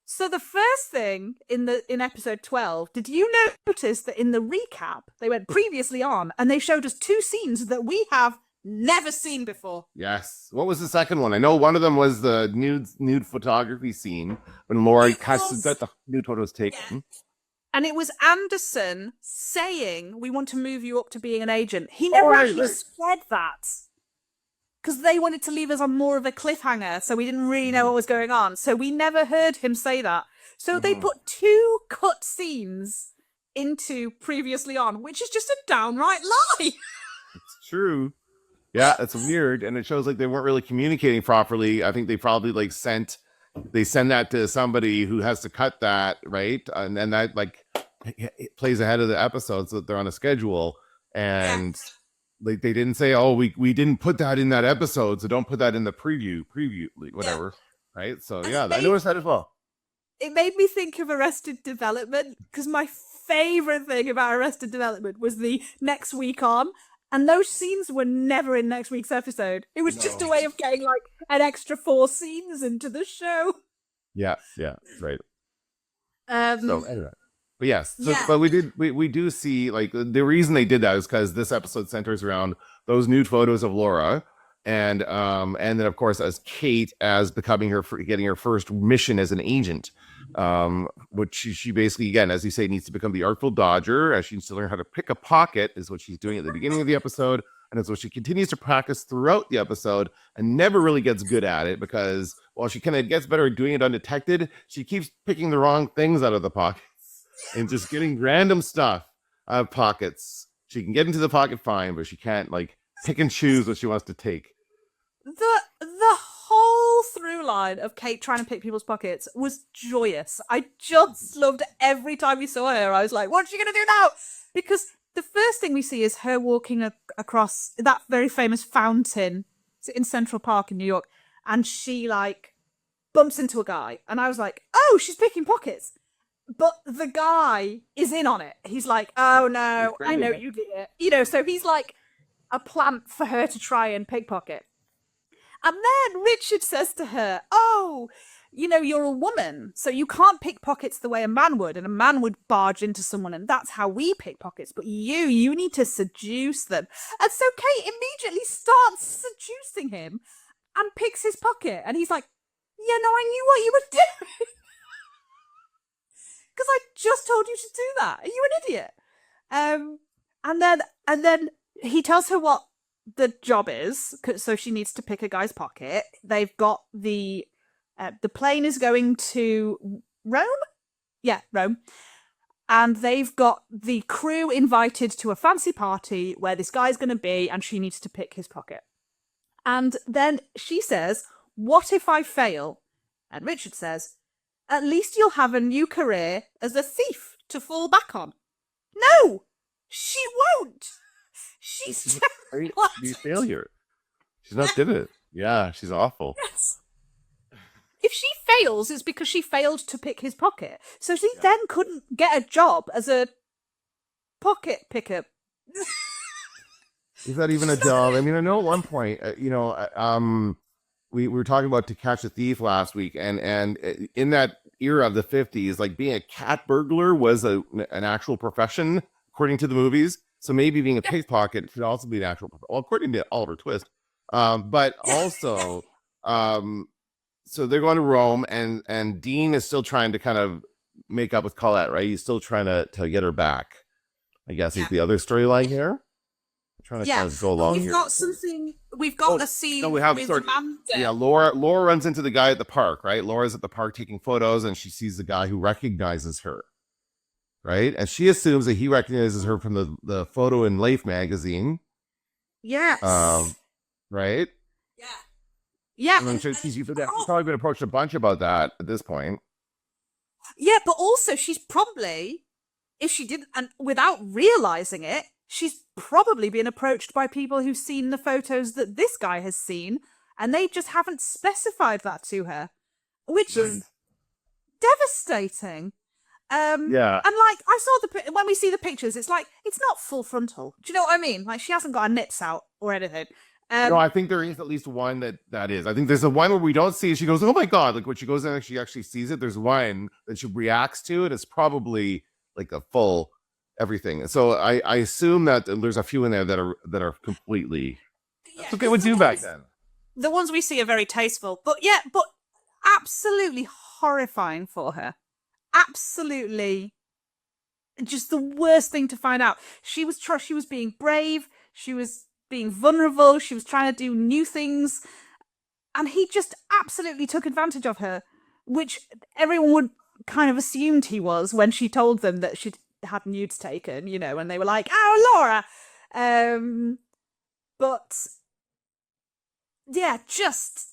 So the first thing in episode 12, did you notice that in the recap they went previously on, and they showed us two scenes that we have never seen before? Yes. What was the second one? I know one of them was the nude photography scene when Laura has to get the nude photos taken. Yeah. And it was Anderson saying, we want to move you up to being an agent. He never actually said that. Because they wanted to leave us on more of a cliffhanger, so we didn't really know what was going on. So we never heard him say that. So they put two cut scenes into previously on, which is just a downright lie. It's true. Yeah, that's weird, and it shows like they weren't really communicating properly. I think they probably send that to somebody who has to cut that, right? And then that it plays ahead of the episode so that they're on a schedule. And they didn't say, oh, we didn't put that in that episode, so don't put that in the preview, whatever, right? So I noticed that as well. It made me think of Arrested Development, because my favorite thing about Arrested Development was the next week on. And those scenes were never in next week's episode. It was just a way of getting an extra 4 scenes into the show. Yeah, right. So anyway, but yes, but we do see the reason they did that is because this episode centers around those nude photos of Laura, and then of course as Kate as getting her first mission as an agent. Which she basically, again, as you say, needs to become the Artful Dodger, as she needs to learn how to pick a pocket, is what she's doing at the beginning of the episode. And so she continues to practice throughout the episode and never really gets good at it because while she kind of gets better at doing it undetected, she keeps picking the wrong things out of the pockets and just getting random stuff out of pockets. She can get into the pocket fine, but she can't like pick and choose what she wants to take. The whole through line of Kate trying to pick people's pockets was joyous. I just loved every time we saw her. I was like, what's she going to do now? Because the first thing we see is her walking across that very famous fountain in Central Park in New York. And she like bumps into a guy. And I was like, oh, she's picking pockets. But the guy is in on it. He's like, oh no, I know you did it. You know, so he's like a plant for her to try and pickpocket. And then Richard says to her, oh, you know, you're a woman, so you can't pickpockets the way a man would, and a man would barge into someone, and that's how we pickpockets. But you need to seduce them. And so Kate immediately starts seducing him and picks his pocket. And he's like, yeah, no, I knew what you were doing. Because I just told you to do that. Are you an idiot? And then he tells her what the job is, so she needs to pick a guy's pocket. They've got the plane is going to Rome? Yeah, Rome. And they've got the crew invited to a fancy party where this guy's going to be, and she needs to pick his pocket. And then she says, what if I fail? And Richard says, at least you'll have a new career as a thief to fall back on. No, she won't. She's a failure. She's not good at it. Yeah, she's awful. Yes. If she fails, it's because she failed to pick his pocket. So she then couldn't get a job as a pocket picker. Is that even a job? I mean, I know at one point, we were talking about To Catch a Thief last week, and in that era of the 50s, like being a cat burglar was an actual profession, according to the movies. So maybe being a pickpocket could also be an actual, well, according to Oliver Twist. But also, so they're going to Rome, and Dean is still trying to kind of make up with Colette, right? He's still trying to get her back, I guess, is the other storyline here. I'm trying to kind of go along here. We've got a scene with Amanda. Yeah, Laura runs into the guy at the park, right? Laura's at the park taking photos, and she sees the guy who recognizes her. Right, and she assumes that he recognizes her from the photo in Life magazine. Yes. Right. Yeah. Yeah. And I'm sure she's probably been approached a bunch about that at this point. Yeah, but also she's probably, if she didn't, and without realizing it, she's probably been approached by people who've seen the photos that this guy has seen, and they just haven't specified that to her, which is devastating. And like I saw when we see the pictures, it's like it's not full frontal. Do you know what I mean? Like she hasn't got her nits out or anything. No, I think there is at least one that is. I think there's the one where we don't see it. She goes, "Oh my god!" Like when she goes in and she actually sees it. There's one that she reacts to, and it's probably like a full everything. So I assume that there's a few in there that are completely. That's what they would do back then. The ones we see are very tasteful, but absolutely horrifying for her. Absolutely just the worst thing to find out. She was being brave, she was being vulnerable, she was trying to do new things, and he just absolutely took advantage of her, which everyone would kind of assumed he was when she told them that she'd had nudes taken, you know, and they were like, oh, Laura. But yeah, just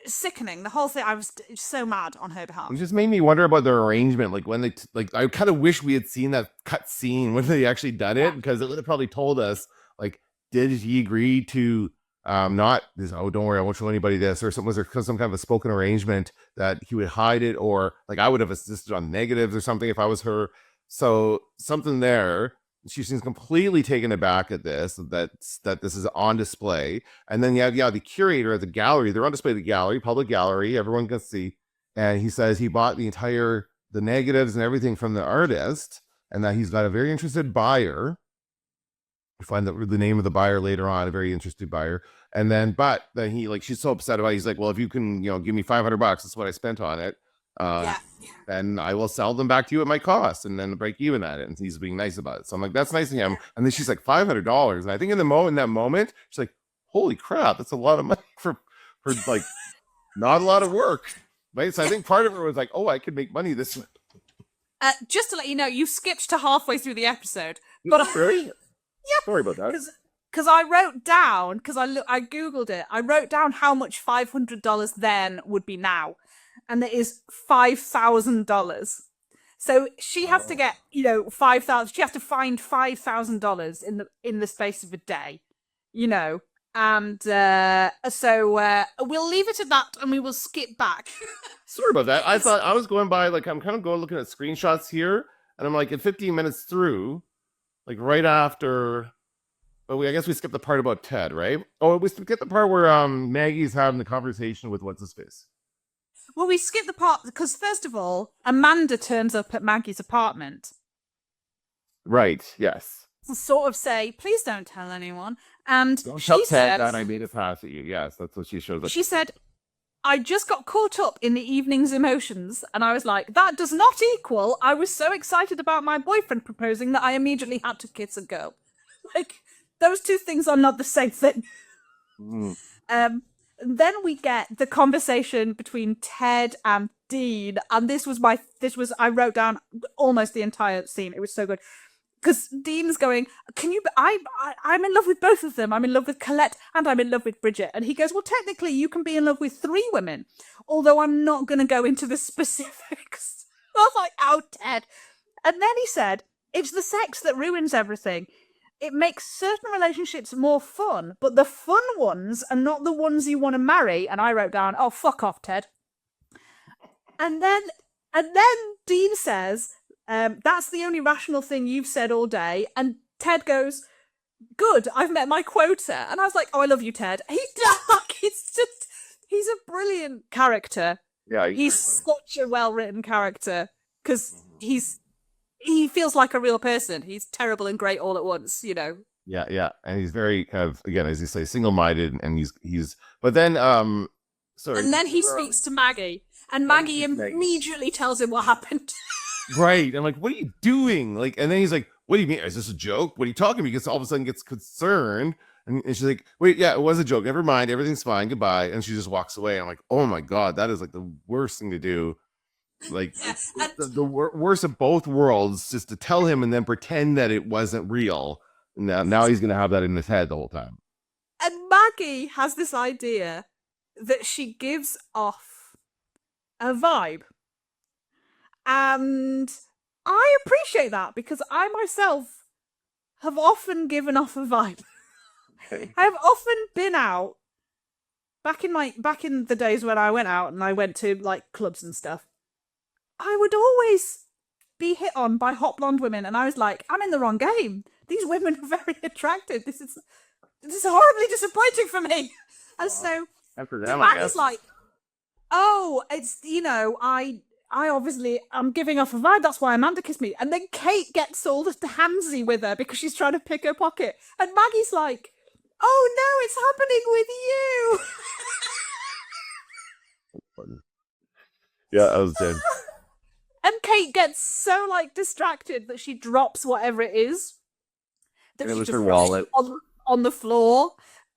sickening. The whole thing. I was so mad on her behalf. It just made me wonder about their arrangement. Like when they I kind of wish we had seen that cut scene when they actually done it, because it would have probably told us like, did he agree to not this? Oh, don't worry, I won't show anybody this, or something. Was there some kind of a spoken arrangement that he would hide it, or like I would have insisted on negatives or something if I was her. So something there. She seems completely taken aback at this, that this is on display. And then the curator at the gallery, they're on display at the gallery, public gallery, everyone can see. And he says he bought the negatives and everything from the artist, and that he's got a very interested buyer. We find the name of the buyer later on, a very interested buyer. And then, but then she's so upset about it. He's like, well, if you can, give me $500, that's what I spent on it. Yeah. then I will sell them back to you at my cost and then break even at it. And he's being nice about it. So I'm like, that's nice of him. And then she's like, $500. And I think in that moment, she's like, holy crap, that's a lot of money for like not a lot of work. Right. So I think part of her was like, oh, I could make money this way. Just to let you know, you skipped to halfway through the episode. But Really? Yeah. Sorry about that. Because I wrote down, I Googled it, I wrote down how much $500 then would be now. And it is $5,000. So she has to get, 5,000. She has to find $5,000 in the space of a day, And so we'll leave it at that, and we will skip back. Sorry about that. I thought I was going by I'm kind of going looking at screenshots here, and I'm like at 15 minutes through, like right after. But I guess we skipped the part about Ted, right? Oh, we skipped the part where Maggie's having the conversation with what's his face. Well, we skipped the part because, first of all, Amanda turns up at Maggie's apartment. Right, yes. To sort of say, please don't tell anyone. And don't tell Ted that I made a pass at you. Yes, that's what she shows up. She said, I just got caught up in the evening's emotions. And I was like, that does not equal. I was so excited about my boyfriend proposing that I immediately had to kiss a girl. Like, those two things are not the same thing. Then we get the conversation between Ted and Dean, and I wrote down almost the entire scene. It was so good because Dean's going, I'm in love with both of them. I'm in love with Colette and I'm in love with Bridget. And he goes, well, technically you can be in love with 3 women, although I'm not going to go into the specifics. I was like, oh, Ted. And then he said, it's the sex that ruins everything. It makes certain relationships more fun, but the fun ones are not the ones you want to marry. And I wrote down, oh, fuck off, Ted. And then Dean says, that's the only rational thing you've said all day. And Ted goes, good, I've met my quota. And I was like, oh, I love you, Ted. He's a brilliant character. Yeah. He's such a well-written character because he feels like a real person. He's terrible and great all at once, Yeah, and he's very kind of, again, as you say, single-minded, and he's. But then, sorry. And then he speaks to Maggie, and Maggie immediately tells him what happened. Right, I'm like, what are you doing? Like, and then he's like, what do you mean? Is this a joke? What are you talking about? Because all of a sudden gets concerned, and she's like, wait, yeah, it was a joke. Never mind, everything's fine. Goodbye. And she just walks away. I'm like, oh my god, that is like the worst thing to do. Like the worst of both worlds, just to tell him and then pretend that it wasn't real. Now he's gonna have that in his head the whole time. And Maggie has this idea that she gives off a vibe, and I appreciate that because I myself have often given off a vibe. Okay. I have often been out back in the days when I went out and I went to like clubs and stuff. I would always be hit on by hot blonde women, and I was like, I'm in the wrong game. These women are very attractive. This is horribly disappointing for me. And so Maggie's like, oh, it's, I obviously, I'm giving off a vibe, that's why Amanda kissed me. And then Kate gets all handsy with her because she's trying to pick her pocket. And Maggie's like, oh no, it's happening with you. Yeah, I was dead. And Kate gets so distracted that she drops whatever it is. That she just her wallet on the floor.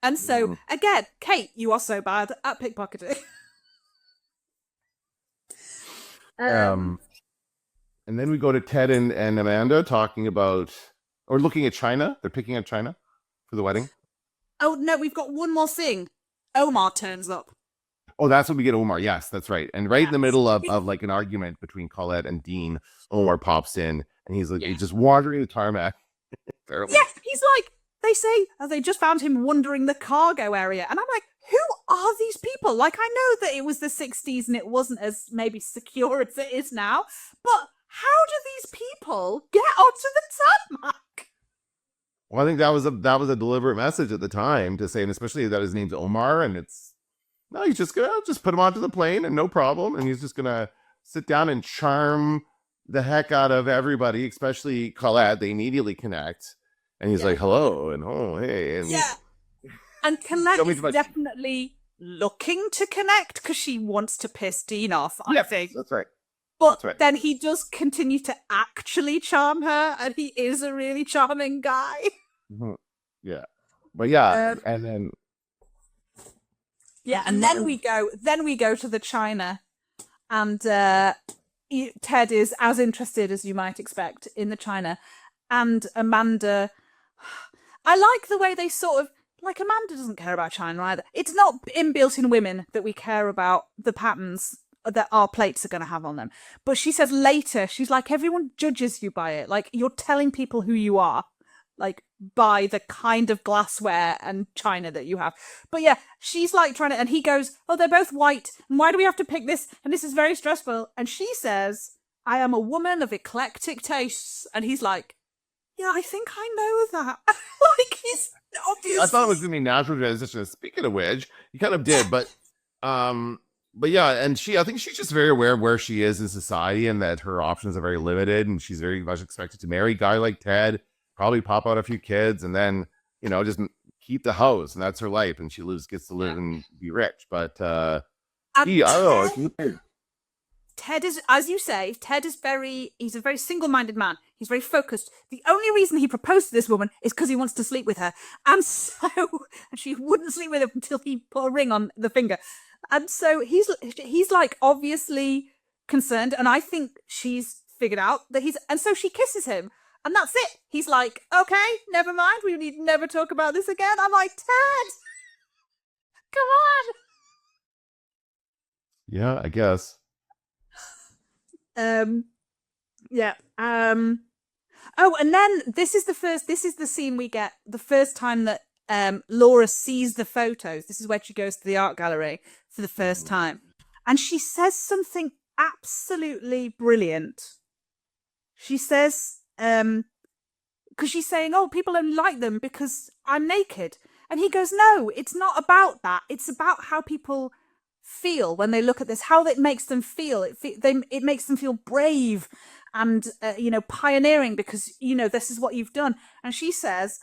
And so again, Kate, you are so bad at pickpocketing. And then we go to Ted and Amanda talking about, or looking at China. They're picking at China for the wedding. Oh no, we've got one more thing. Omar turns up. Oh, that's when we get Omar. Yes, that's right. And right in the middle of an argument between Colette and Dean, Omar pops in and he's like, he's just wandering the tarmac. Yeah, he's like, they say they just found him wandering the cargo area. And I'm like, who are these people? Like, I know that it was the 60s and it wasn't as maybe secure as it is now, but how do these people get onto the tarmac? Well, I think that was a deliberate message at the time to say, and especially that his name's Omar, and he's just gonna put him onto the plane and no problem, and he's just gonna sit down and charm the heck out of everybody, especially Colette. They immediately connect, and he's like, "Hello," and "Oh, hey," and and Colette is definitely looking to connect because she wants to piss Dean off, I think. That's right. But then he does continue to actually charm her, and he is a really charming guy. Yeah. But yeah, and then... Yeah, and then we go to the China, and Ted is as interested as you might expect in the China, and Amanda... I like the way they sort of... Like, Amanda doesn't care about China either. It's not inbuilt in women that we care about the patterns that our plates are going to have on them. But she says later, she's like, everyone judges you by it. Like, you're telling people who you are, like, by the kind of glassware and china that you have. But yeah, she's like trying to, and he goes, oh, they're both white. And why do we have to pick this? And this is very stressful. And she says, I am a woman of eclectic tastes. And he's like, yeah, I think I know that. Like, he's obviously... I thought it was going to be natural transition. Speaking of which, he kind of did, but yeah, and I think she's just very aware of where she is in society and that her options are very limited, and she's very much expected to marry a guy like Ted, probably pop out a few kids, and then, you know, just keep the house, and that's her life, and she gets to live and be rich. But I don't know. Ted is, as you say, he's a very single-minded man. He's very focused. The only reason he proposed to this woman is because he wants to sleep with her. And she wouldn't sleep with him until he put a ring on the finger. And so he's like obviously concerned. And I think she's figured out that and so she kisses him. And that's it. He's like, okay, never mind. We need to never talk about this again. I'm like, Ted, come on. Yeah, I guess. Yeah. Oh, and then this is the scene we get the first time that Laura sees the photos. This is where she goes to the art gallery for the first time. And she says something absolutely brilliant. She says, because she's saying, oh, people only like them because I'm naked. And he goes, no, it's not about that. It's about how people feel when they look at this, how it makes them feel. It makes them feel brave and, pioneering because, this is what you've done. And she says,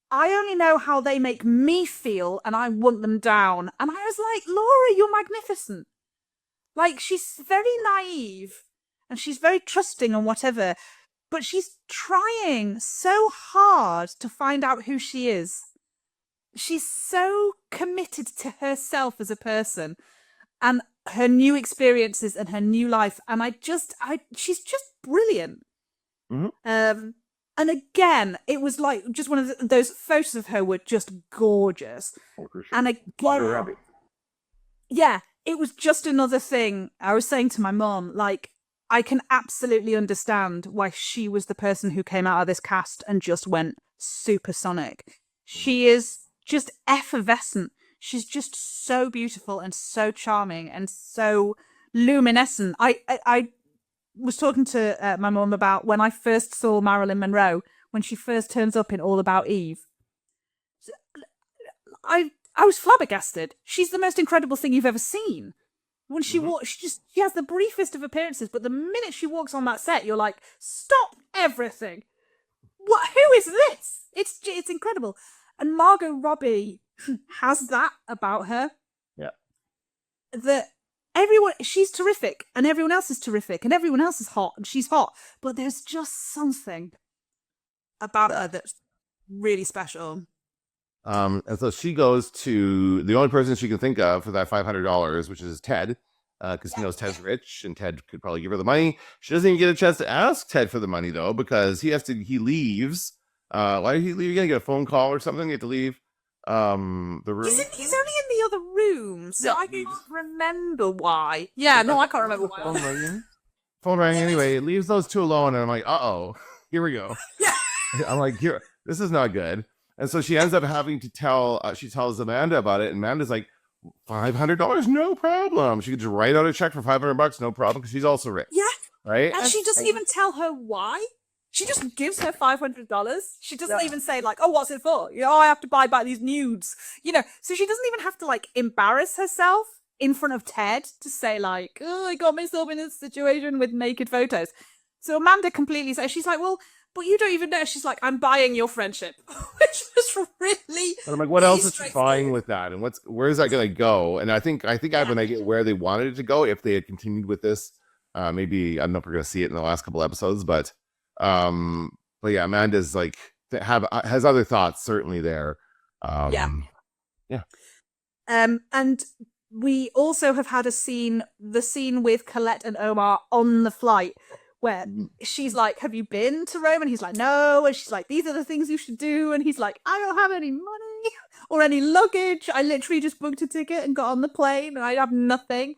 I only know how they make me feel and I want them down. And I was like, Laura, you're magnificent. Like, she's very naive and she's very trusting and whatever, but she's trying so hard to find out who she is. She's so committed to herself as a person and her new experiences and her new life. And she's just brilliant. Mm-hmm. And again, it was like just one of those photos of her were just gorgeous. Oh, for sure. And again, yeah, it was just another thing. I was saying to my mom, like, I can absolutely understand why she was the person who came out of this cast and just went supersonic. She is just effervescent. She's just so beautiful and so charming and so luminescent. I was talking to my mum about when I first saw Marilyn Monroe, when she first turns up in All About Eve. I was flabbergasted. She's the most incredible thing you've ever seen. When she walks, she has the briefest of appearances, but the minute she walks on that set, you're like, stop everything. What? Who is this? It's incredible. And Margot Robbie has that about her. Yeah. That she's terrific, and everyone else is terrific, and everyone else is hot, and she's hot. But there's just something about her that's really special. And so she goes to the only person she can think of for that $500, which is Ted, because he knows Ted's rich, and Ted could probably give her the money. She doesn't even get a chance to ask Ted for the money, though, because he leaves. Why did he leave? You gotta get a phone call or something. You have to leave the room. He's only in the other room, so I can't remember why. Yeah, no, I can't remember why. Phone rang anyway. It leaves those two alone, and I'm like, here we go. Yeah. I'm like, this is not good. And so she ends up having to she tells Amanda about it, and Amanda's like, $500, no problem. She could just write out a check for $500, no problem, because she's also rich. Yeah. Right? And she doesn't even tell her why. She just gives her $500. She doesn't even say, like, oh, what's it for? I have to buy back these nudes. So she doesn't even have to, like, embarrass herself in front of Ted to say, like, oh, I got myself in this situation with naked photos. So Amanda completely says, she's like, well, but you don't even know. She's like, I'm buying your friendship, which was really. But I'm like, what else is she straightforward. buying with that, and where is that going to go? And I think I have an idea where they wanted it to go if they had continued with this. Maybe I don't know if we're going to see it in the last couple episodes, but yeah, Amanda's like has other thoughts certainly there. Yeah. And we also have had the scene with Colette and Omar on the flight, where she's like, have you been to Rome? And he's like, no. And she's like, these are the things you should do. And he's like, I don't have any money or any luggage. I literally just booked a ticket and got on the plane and I have nothing.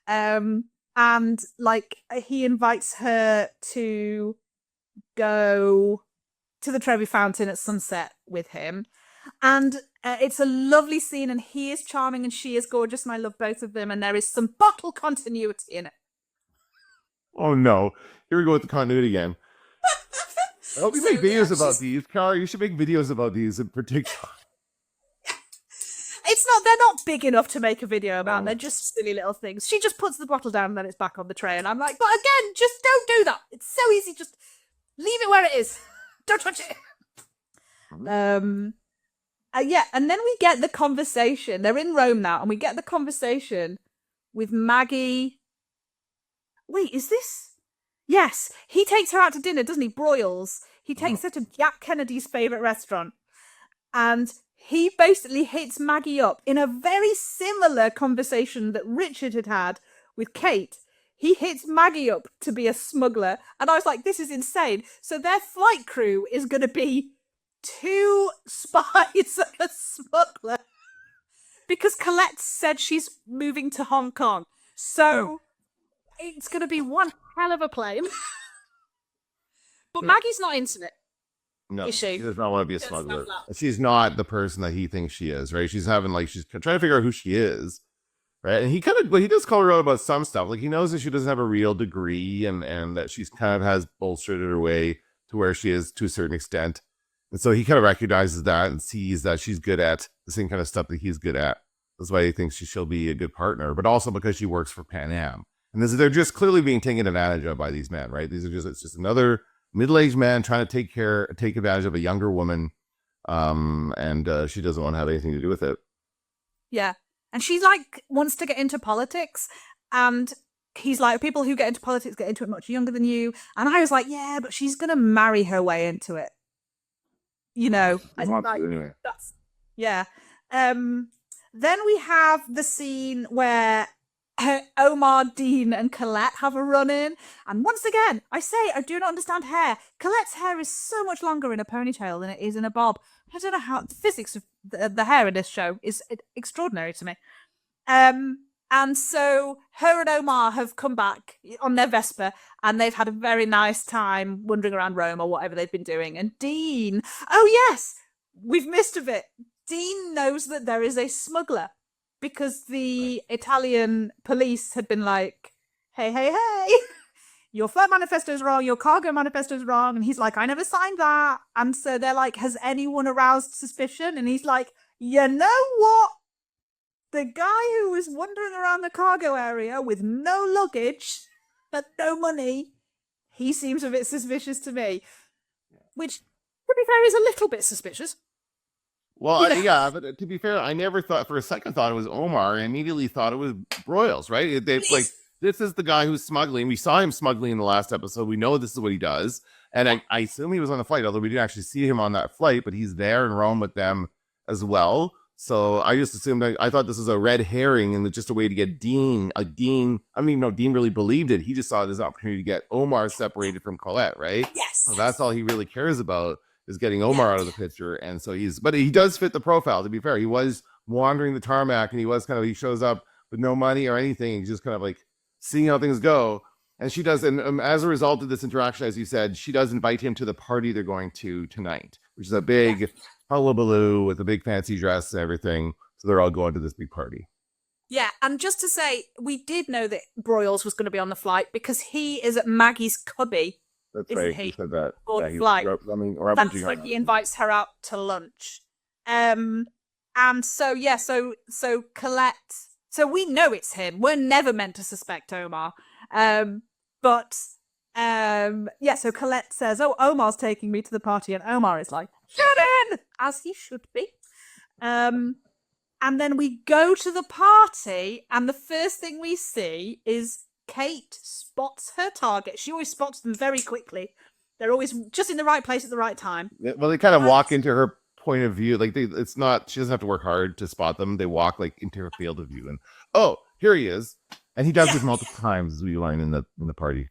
And like, he invites her to go to the Trevi Fountain at sunset with him. And it's a lovely scene, and he is charming and she is gorgeous, and I love both of them, and there is some bottle continuity in it. Oh no, here we go with the continuity again. I hope you make videos about these, Cara. You should make videos about these in particular. They're not big enough to make a video about. They're just silly little things. She just puts the bottle down and then it's back on the tray, and I'm like, but again, just don't do that. It's so easy. Just leave it where it is. Don't touch it. Yeah, and then we get the conversation. They're in Rome now, and we get the conversation with Maggie. Wait, is this? Yes, he takes her out to dinner, doesn't he? Broyles. He takes her to Jack Kennedy's favourite restaurant, and he basically hits Maggie up in a very similar conversation that Richard had with Kate. He hits Maggie up to be a smuggler, and I was like, this is insane. So their flight crew is going to be 2 spies and a smuggler, because Colette said she's moving to Hong Kong, so it's going to be one hell of a plane. But Maggie's not into it. No, is she does not want to be a smuggler. She's not the person that he thinks she is, right? She's trying to figure out who she is, right? And he does call her out about some stuff. Like, he knows that she doesn't have a real degree, and that she's kind of has bullshitted her way to where she is to a certain extent. And so he kind of recognizes that and sees that she's good at the same kind of stuff that he's good at. That's why he thinks she'll be a good partner, but also because she works for Pan Am. And they're just clearly being taken advantage of by these men, right? It's just another middle-aged man trying to take advantage of a younger woman. And she doesn't want to have anything to do with it. Yeah. And she like wants to get into politics, and he's like, people who get into politics get into it much younger than you. And I was like, yeah, but she's going to marry her way into it. You know, anyway. Yeah. Then we have the scene where Omar, Dean, and Colette have a run-in. And once again, I do not understand hair. Colette's hair is so much longer in a ponytail than it is in a bob. I don't know how the physics of the hair in this show is extraordinary to me. And so her and Omar have come back on their Vespa, and they've had a very nice time wandering around Rome or whatever they've been doing. And Dean, oh yes, we've missed a bit. Dean knows that there is a smuggler, because the Italian police had been like, hey, your flight manifesto's wrong, your cargo manifesto's wrong. And he's like, I never signed that. And so they're like, has anyone aroused suspicion? And he's like, you know what? The guy who was wandering around the cargo area with no luggage and no money, he seems a bit suspicious to me. Which, to be fair, is a little bit suspicious. Well, yeah, but to be fair, I never thought for a second thought it was Omar. I immediately thought it was Broyles, right? This is the guy who's smuggling. We saw him smuggling in the last episode. We know this is what he does. And I assume he was on the flight, although we didn't actually see him on that flight, but he's there in Rome with them as well. So I just assumed I thought this was a red herring and just a way to get Dean. I don't even know if Dean really believed it. He just saw it as an opportunity to get Omar separated from Colette, right? Yes. So that's all he really cares about, is getting Omar out of the picture. And so but he does fit the profile, to be fair. He was wandering the tarmac, and he shows up with no money or anything. He's just kind of like seeing how things go. And she does, and as a result of this interaction, as you said, she does invite him to the party they're going to tonight, which is a big hullabaloo with a big fancy dress and everything. So they're all going to this big party. Yeah, and just to say, we did know that Broyles was going to be on the flight because he is at Maggie's cubby. That's right. He said that. Flight. That's when he invites her out to lunch. And so so Colette. So we know it's him. We're never meant to suspect Omar. But So Colette says, "Oh, Omar's taking me to the party," and Omar is like, "Get in!" as he should be. And then we go to the party, and the first thing we see is Kate spots her target. She always spots them very quickly. They're always just in the right place at the right time. Well, they kind of walk into her point of view. Like it's not. She doesn't have to work hard to spot them. They walk like into her field of view, and oh, here he is. And he does this multiple times as we line in the party.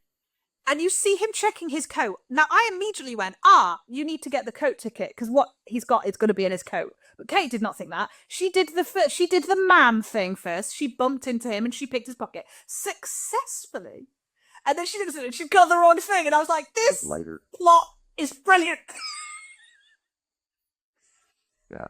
And you see him checking his coat. Now, I immediately went, you need to get the coat ticket because what he's got is going to be in his coat. But Kate did not think that. She did the man thing first. She bumped into him and she picked his pocket successfully. And then she looks at it and she's got the wrong thing. And I was like, this plot is brilliant. Yeah.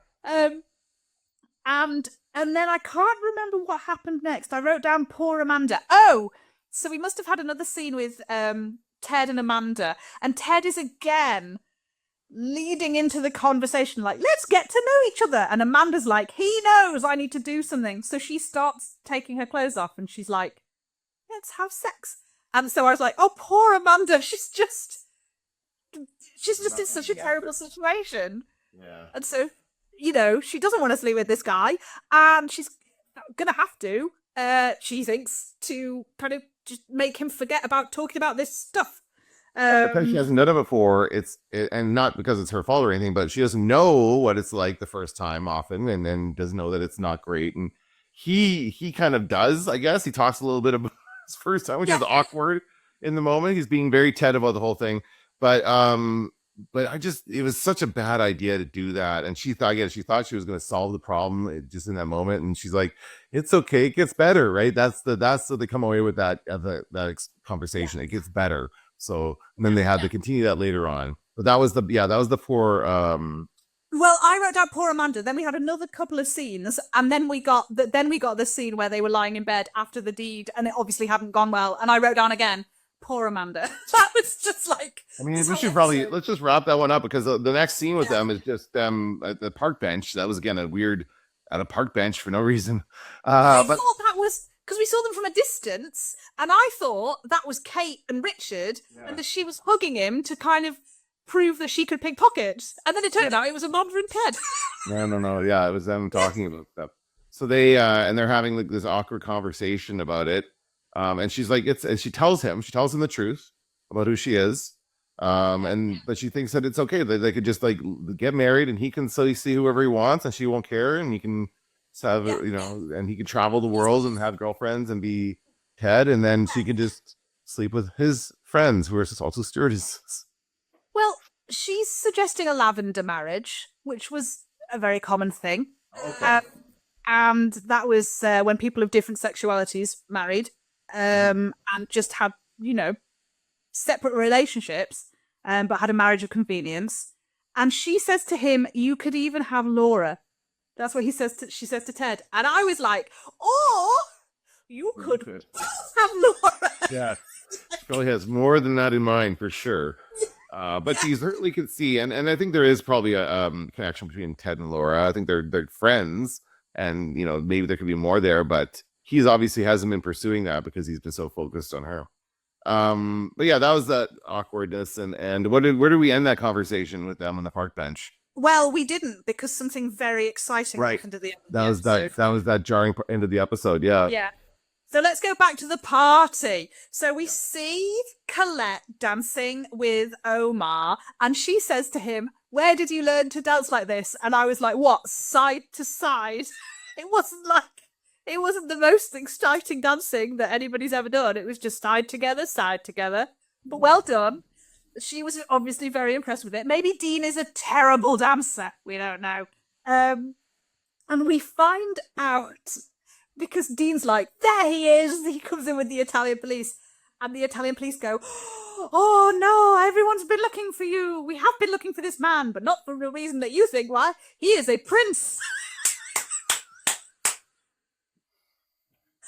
And then I can't remember what happened next. I wrote down poor Amanda. Oh, so we must have had another scene with Ted and Amanda. And Ted is again leading into the conversation like, let's get to know each other. And Amanda's like, he knows I need to do something. So she starts taking her clothes off and she's like, let's have sex. And so I was like, oh, poor Amanda. She's just in such a terrible situation. Yeah. And so, she doesn't want to sleep with this guy. And she's going to have to, she thinks, to kind of just make him forget about talking about this stuff. Because she hasn't done it before, and not because it's her fault or anything, but she doesn't know what it's like the first time often, and then doesn't know that it's not great. And he kind of does, I guess. He talks a little bit about his first time, which is awkward in the moment. He's being very Ted about the whole thing, but it was such a bad idea to do that. And she thought she was going to solve the problem just in that moment. And she's like, it's okay. It gets better. Right. That's so they come away with that conversation. It gets better. So and then they had to continue that later on. But that was the poor, well, I wrote down poor Amanda. Then we had another couple of scenes, and then we got the scene where they were lying in bed after the deed, and it obviously hadn't gone well. And I wrote down again, poor Amanda. That was just like. I mean, let's just wrap that one up because the next scene with them is just at the park bench. That was again at a park bench for no reason. I thought that was because we saw them from a distance, and I thought that was Kate and Richard, and that she was hugging him to kind of prove that she could pickpocket. And then it turned out it was Amanda and Ted. No. Yeah, it was them talking about stuff. So they and they're having like this awkward conversation about it. And she's like, and she tells him the truth about who she is. But she thinks that it's okay that they could just like get married and he can see whoever he wants and she won't care and he can have and he can travel the world and have girlfriends and be Ted, and then she can just sleep with his friends who are also stewardesses. Well, she's suggesting a lavender marriage, which was a very common thing. Okay. And that was when people of different sexualities married and just had, separate relationships, but had a marriage of convenience. And she says to him, you could even have Laura. That's what she says to Ted. And I was like, you could have Laura. Yeah. She probably has more than that in mind for sure. But she certainly can see, and I think there is probably a connection between Ted and Laura. I think they're friends, and maybe there could be more there. But he's obviously hasn't been pursuing that because he's been so focused on her. But yeah, that was that awkwardness, and where did we end that conversation with them on the park bench? Well, we didn't because something very exciting happened at the end. That was that jarring end of the episode. Yeah. Yeah. So let's go back to the party. So we see Colette dancing with Omar, and she says to him, where did you learn to dance like this? And I was like, what? Side to side? It wasn't the most exciting dancing that anybody's ever done. It was just side together. But well done. She was obviously very impressed with it. Maybe Dean is a terrible dancer. We don't know. And we find out because Dean's like, there he is. He comes in with the Italian police. And the Italian police go, oh no, everyone's been looking for you. We have been looking for this man, but not for the reason that you think. Why? He is a prince.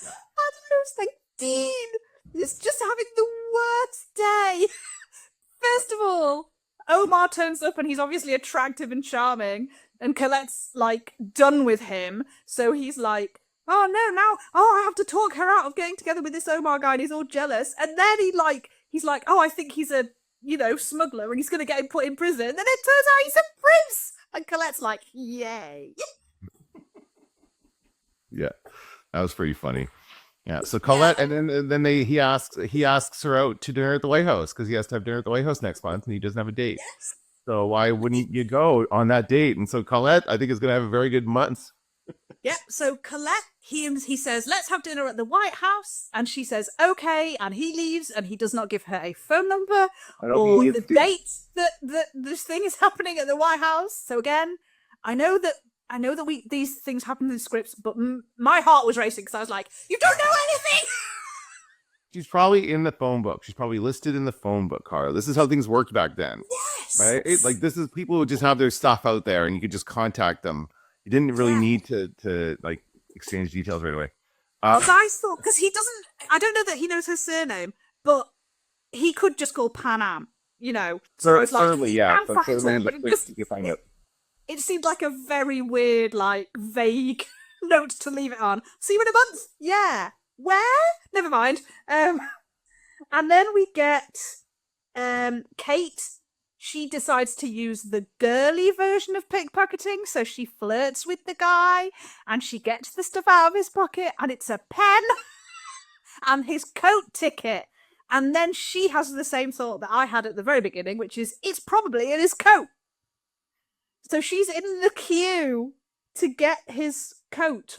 And I was like, Dean is just having the worst day. First of all, Omar turns up and he's obviously attractive and charming. And Colette's like done with him. So he's like, oh no, now, I have to talk her out of getting together with this Omar guy, and he's all jealous. And then he like he's like, oh, I think he's a, smuggler, and he's going to get him put in prison. And then it turns out he's a prince. And Colette's like, yay. Yeah, that was pretty funny. Yeah, so Colette, and then he asks her out to dinner at the White House because he has to have dinner at the White House next month, and he doesn't have a date. Yes. So why wouldn't you go on that date? And so Colette, I think, is going to have a very good month. Yep. So Colette, he says, let's have dinner at the White House, and she says okay, and he leaves, and he does not give her a phone number or the date that this thing is happening at the White House. So again, I know that these things happen in the scripts, but my heart was racing because I was like, you don't know anything. She's probably in the phone book. She's probably listed in the phone book, Cara. This is how things worked back then. Yes. Right? Like, this is people would just have their stuff out there and you could just contact them. You didn't really need to like exchange details right away. I thought, because he doesn't, I don't know that he knows her surname, but he could just call Pan Am, Certainly, yeah. But you find out. It seemed like a very weird, like, vague note to leave it on. See you in a month? Yeah. Where? Never mind. And then we get Kate. She decides to use the girly version of pickpocketing, so she flirts with the guy, and she gets the stuff out of his pocket, and it's a pen and his coat ticket. And then she has the same thought that I had at the very beginning, which is, it's probably in his coat. So she's in the queue to get his coat.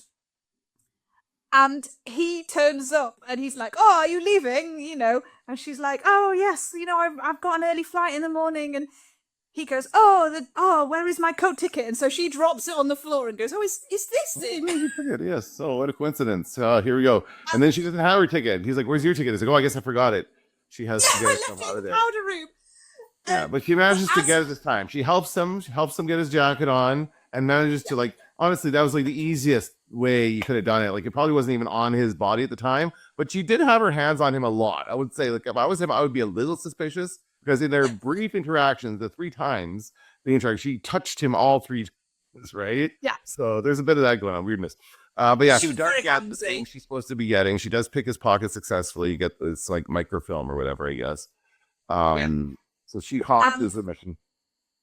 And he turns up and he's like, oh, are you leaving? And she's like, oh, yes, I've got an early flight in the morning. And he goes, where is my coat ticket? And so she drops it on the floor and goes, oh, is this it? Yes. Oh, what a coincidence. Here we go. And then she doesn't have her ticket. He's like, where's your ticket? He's like, oh, I guess I forgot it. She has to get herself out of there. Powder room. Yeah, but she manages to get it this time. She helps him get his jacket on and manages to, like, honestly, that was like the easiest way you could have done it. Like, it probably wasn't even on his body at the time, but she did have her hands on him a lot. I would say, like, if I was him, I would be a little suspicious because in their brief interactions, the 3 times she touched him all 3 times, right? Yeah. So there's a bit of that going on, weirdness. But yeah, she does get the thing she's supposed to be getting. She does pick his pocket successfully. You get this, like, microfilm or whatever, I guess. So she hops his mission.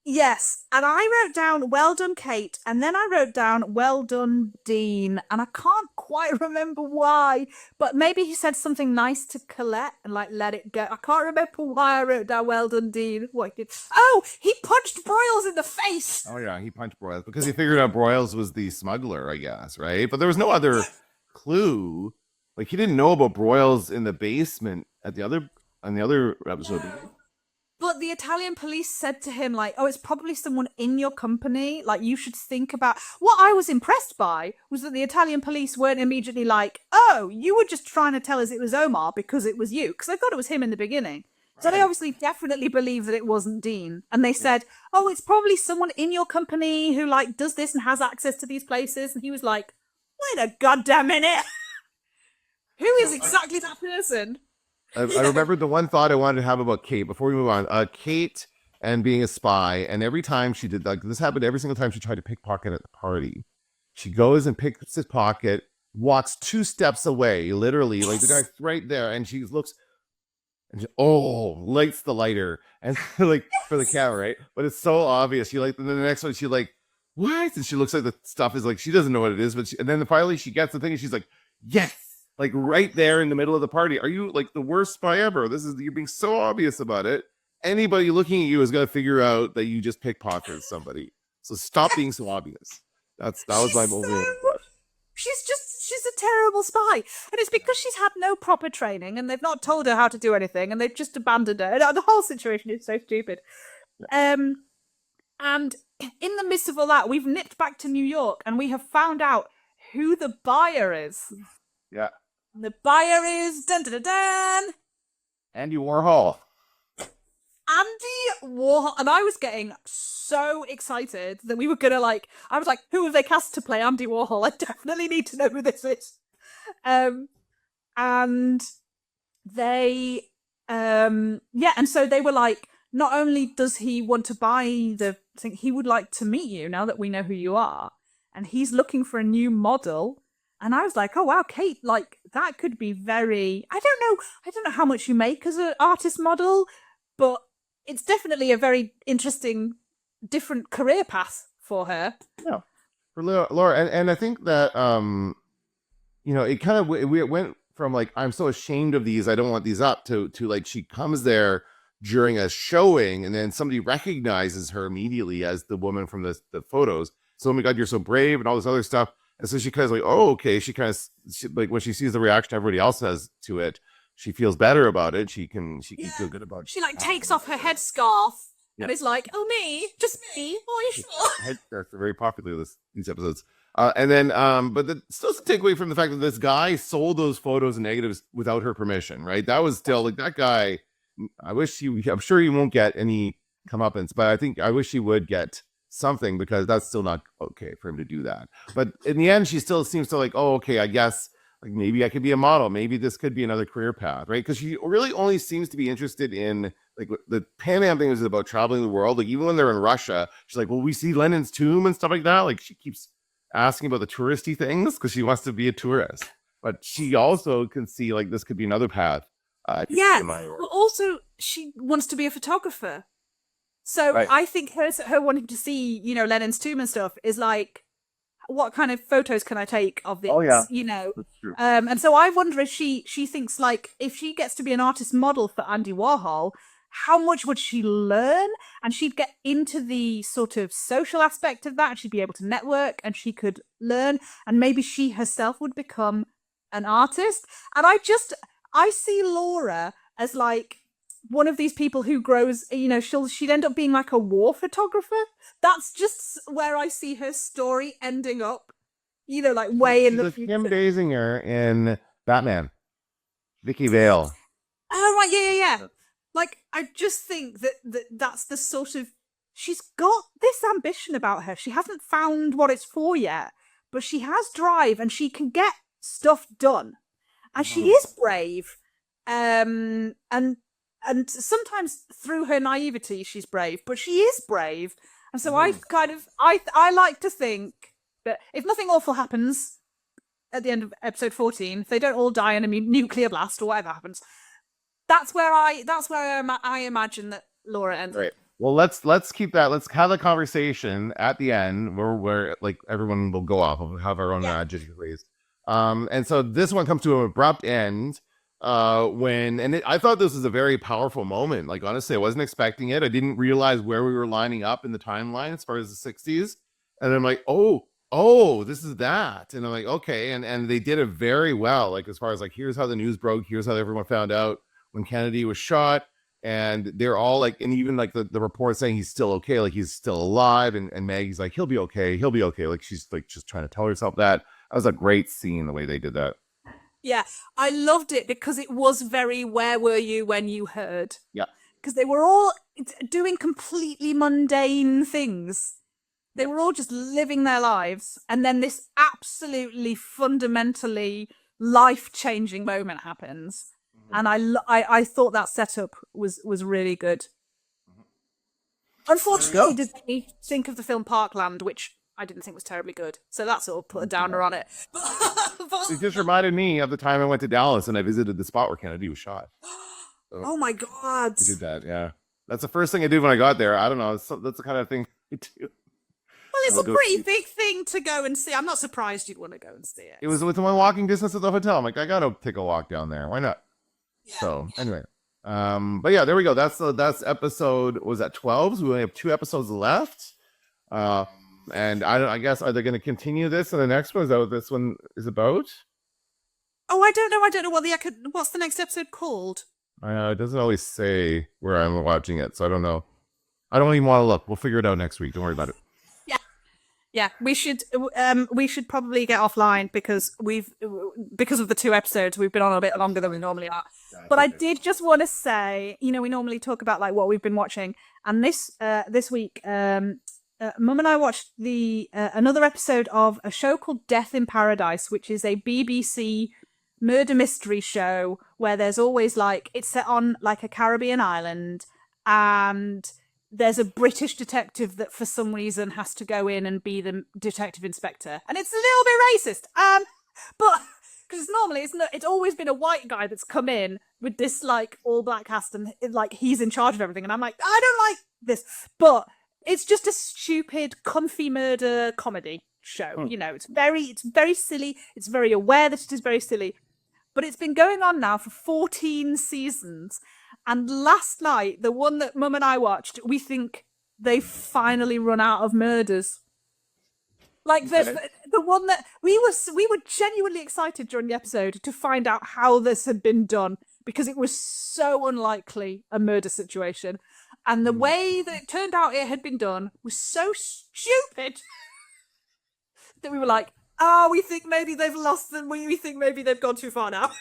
Yes, and I wrote down, well done, Kate, and then I wrote down, well done, Dean, and I can't quite remember why, but maybe he said something nice to Colette and, like, let it go. I can't remember why I wrote down, well done, Dean. What did? Oh, he punched Broyles in the face! Oh, yeah, he punched Broyles because he figured out Broyles was the smuggler, I guess, right? But there was no other clue. Like, he didn't know about Broyles in the basement on the other episode. But the Italian police said to him, like, oh, it's probably someone in your company. Like, you should think about... What I was impressed by was that the Italian police weren't immediately like, oh, you were just trying to tell us it was Omar because it was you. Because I thought it was him in the beginning. So they obviously definitely believe that it wasn't Dean. And they said, oh, it's probably someone in your company who, like, does this and has access to these places. And he was like, wait a goddamn minute. Who is exactly that person? I remember the one thought I wanted to have about Kate before we move on. Kate and being a spy, and every time she did, like, this happened every single time she tried to pickpocket at the party. She goes and picks his pocket, walks 2 steps away, literally, like the guy's right there, and she looks and she, lights the lighter and like for the camera, right? But it's so obvious. She like, and then the next one, she like, what? And she looks like the stuff is like she doesn't know what it is, but and then finally she gets the thing, and she's like, yes. Like right there in the middle of the party. Are you like the worst spy ever? You're being so obvious about it. Anybody looking at you is going to figure out that you just pickpocketed somebody. So stop being so obvious. That was my moment. She's a terrible spy. And it's because she's had no proper training and they've not told her how to do anything and they've just abandoned her. And the whole situation is so stupid. And in the midst of all that, we've nipped back to New York and we have found out who the buyer is. Yeah. The buyer is Andy Warhol. Andy Warhol. And I was getting so excited that we were gonna I was like, who have they cast to play Andy Warhol? I definitely need to know who this is. And they and so they were like, not only does he want to buy the thing, he would like to meet you now that we know who you are. And he's looking for a new model. And I was like, oh wow, Kate, like that could be very, I don't know how much you make as an artist model, but it's definitely a very interesting different career path for her. Yeah, for Laura, and I think that it kind of it went from like, I'm so ashamed of these, I don't want these up, to like, she comes there during a showing, and then somebody recognizes her immediately as the woman from the photos. So, oh my God, you're so brave, and all this other stuff. And so she kind of like, oh, okay. She kind of like, when she sees the reaction everybody else has to it, she feels better about it. She can feel good about it. She like takes off her headscarf and is like, oh, me, just me. Oh, you sure? Headscarves are very popular these episodes. And then, but that still doesn't take away from the fact that this guy sold those photos and negatives without her permission, right? That was still like, that guy. I'm sure he won't get any comeuppance, but I wish he would get something, because that's still not okay for him to do that. But in the end, she still seems to like, oh, okay, I guess like maybe I could be a model. Maybe this could be another career path, right? Because she really only seems to be interested in, like, the Pan Am thing is about traveling the world. Like, even when they're in Russia, she's like, well, we see Lenin's tomb and stuff like that. Like, she keeps asking about the touristy things because she wants to be a tourist. But she also can see like this could be another path. But also she wants to be a photographer. So right. I think her wanting to see, Lenin's tomb and stuff is like, what kind of photos can I take of this? Oh, yeah. That's true. And so I wonder if she thinks like, if she gets to be an artist model for Andy Warhol, how much would she learn? And she'd get into the sort of social aspect of that, and she'd be able to network, and she could learn, and maybe she herself would become an artist. And I see Laura as like one of these people who grows, she'd end up being like a war photographer. That's just where I see her story ending up, like way in the future. Kim Basinger in Batman. Vicky Vale. Oh, right, yeah. Like, I just think that's the sort of, she's got this ambition about her. She hasn't found what it's for yet, but she has drive, and she can get stuff done. And she is brave. And sometimes through her naivety, she's brave, but she is brave. And so I like to think that if nothing awful happens at the end of episode 14, if they don't all die in a nuclear blast or whatever happens, that's where I imagine that Laura ends. Right. Well, let's keep that. Let's have a conversation at the end where like everyone will go off. We'll have our own ways. And so this one comes to an abrupt end. I thought this was a very powerful moment. Like, honestly, I wasn't expecting it. I didn't realize where we were lining up in the timeline as far as the 60s. And I'm like, oh, this is that. And I'm like, okay. And they did it very well. Like, as far as like, here's how the news broke. Here's how everyone found out when Kennedy was shot. And they're all like, and even like the report saying he's still okay. Like, he's still alive. And Maggie's like, he'll be okay. He'll be okay. Like, she's like just trying to tell herself that. That was a great scene, the way they did that. Yeah, I loved it because it was very, where were you when you heard? Yeah. Because they were all doing completely mundane things. They were all just living their lives. And then this absolutely fundamentally life-changing moment happens. Mm-hmm. And I thought that setup was really good. Mm-hmm. Unfortunately, did they think of the film Parkland, which I didn't think was terribly good. So that sort of put a downer on it. It just reminded me of the time I went to Dallas and I visited the spot where Kennedy was shot. So oh my God. I did that, yeah. That's the first thing I did when I got there. I don't know. That's the kind of thing I do. Well, it's a pretty big thing to go and see. I'm not surprised you'd want to go and see it. It was within my walking distance of the hotel. I'm like, I got to take a walk down there. Why not? Yeah. So anyway. But yeah, there we go. That's episode, was that 12? So we only have 2 episodes left. And I guess, are they going to continue this in the next one? Is that what this one is about? Oh, I don't know. I don't know what's the next episode called. I know, it doesn't always say where I'm watching it, so I don't know. I don't even want to look. We'll figure it out next week. Don't worry about it. Yeah. We should probably get offline because of the 2 episodes we've been on a bit longer than we normally are. But I did just want to say, we normally talk about like what we've been watching, and this week. Mum and I watched another episode of a show called Death in Paradise, which is a BBC murder mystery show where there's always like, it's set on like a Caribbean island, and there's a British detective that for some reason has to go in and be the detective inspector, and it's a little bit racist. But because normally it's always been a white guy that's come in with this like all black cast and like he's in charge of everything, and I'm like, I don't like this, but it's just a stupid comfy murder comedy show. You know, it's very silly. It's very aware that it is very silly, but it's been going on now for 14 seasons. And last night, the one that Mum and I watched, we think they finally run out of murders. Like the one that we were genuinely excited during the episode to find out how this had been done, because it was so unlikely a murder situation, and the way that it turned out it had been done was so stupid that we were like, we think maybe they've lost them. We think maybe they've gone too far now.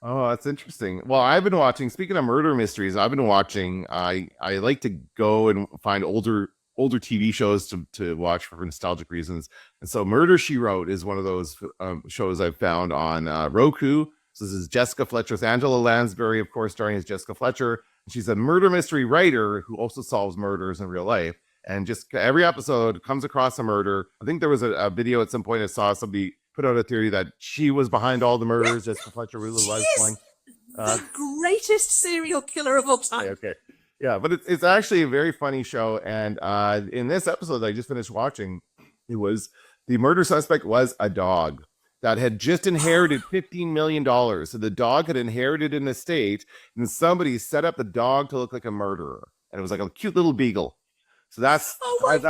Oh, that's interesting. Well, I've been watching, speaking of murder mysteries, I've been watching, I like to go and find older TV shows to watch for nostalgic reasons. And so Murder, She Wrote is one of those shows I've found on Roku. So this is Jessica Fletcher's Angela Lansbury, of course, starring as Jessica Fletcher. She's a murder mystery writer who also solves murders in real life. And just every episode comes across a murder. I think there was a video at some point I saw somebody put out a theory that she was behind all the murders. Jessica Fletcher really was playing. The greatest serial killer of all time. Okay. Yeah, but it's actually a very funny show. And in this episode that I just finished watching, it was the murder suspect was a dog that had just inherited $15 million. So the dog had inherited an estate, and somebody set up the dog to look like a murderer. And it was like a cute little beagle. So that's God,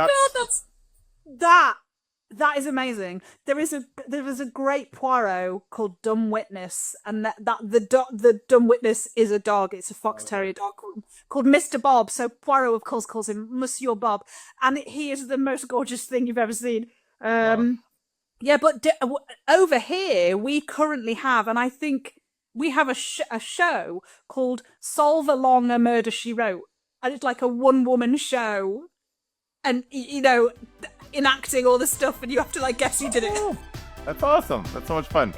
that is amazing. There is a great Poirot called Dumb Witness, and the Dumb Witness is a dog. It's a fox terrier dog called Mr. Bob. So Poirot, of course, calls him Monsieur Bob, and he is the most gorgeous thing you've ever seen. Yeah, but over here we currently have, and I think we have a show called Solve Along a Murder, She Wrote, and it's like a one-woman show, and you know, enacting all the stuff, and you have to like guess who did it. That's awesome. That's so much fun.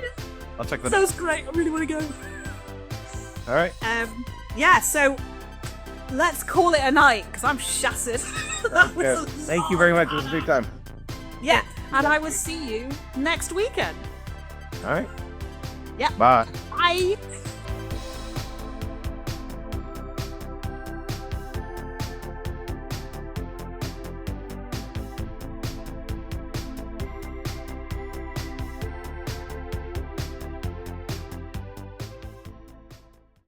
I'll check that out. Sounds great. I really want to go. All right. Yeah, so let's call it a night, because I'm shattered. Thank you very much. It was a big time. Yeah, and I will see you next weekend. All right. Yeah. Bye. Bye.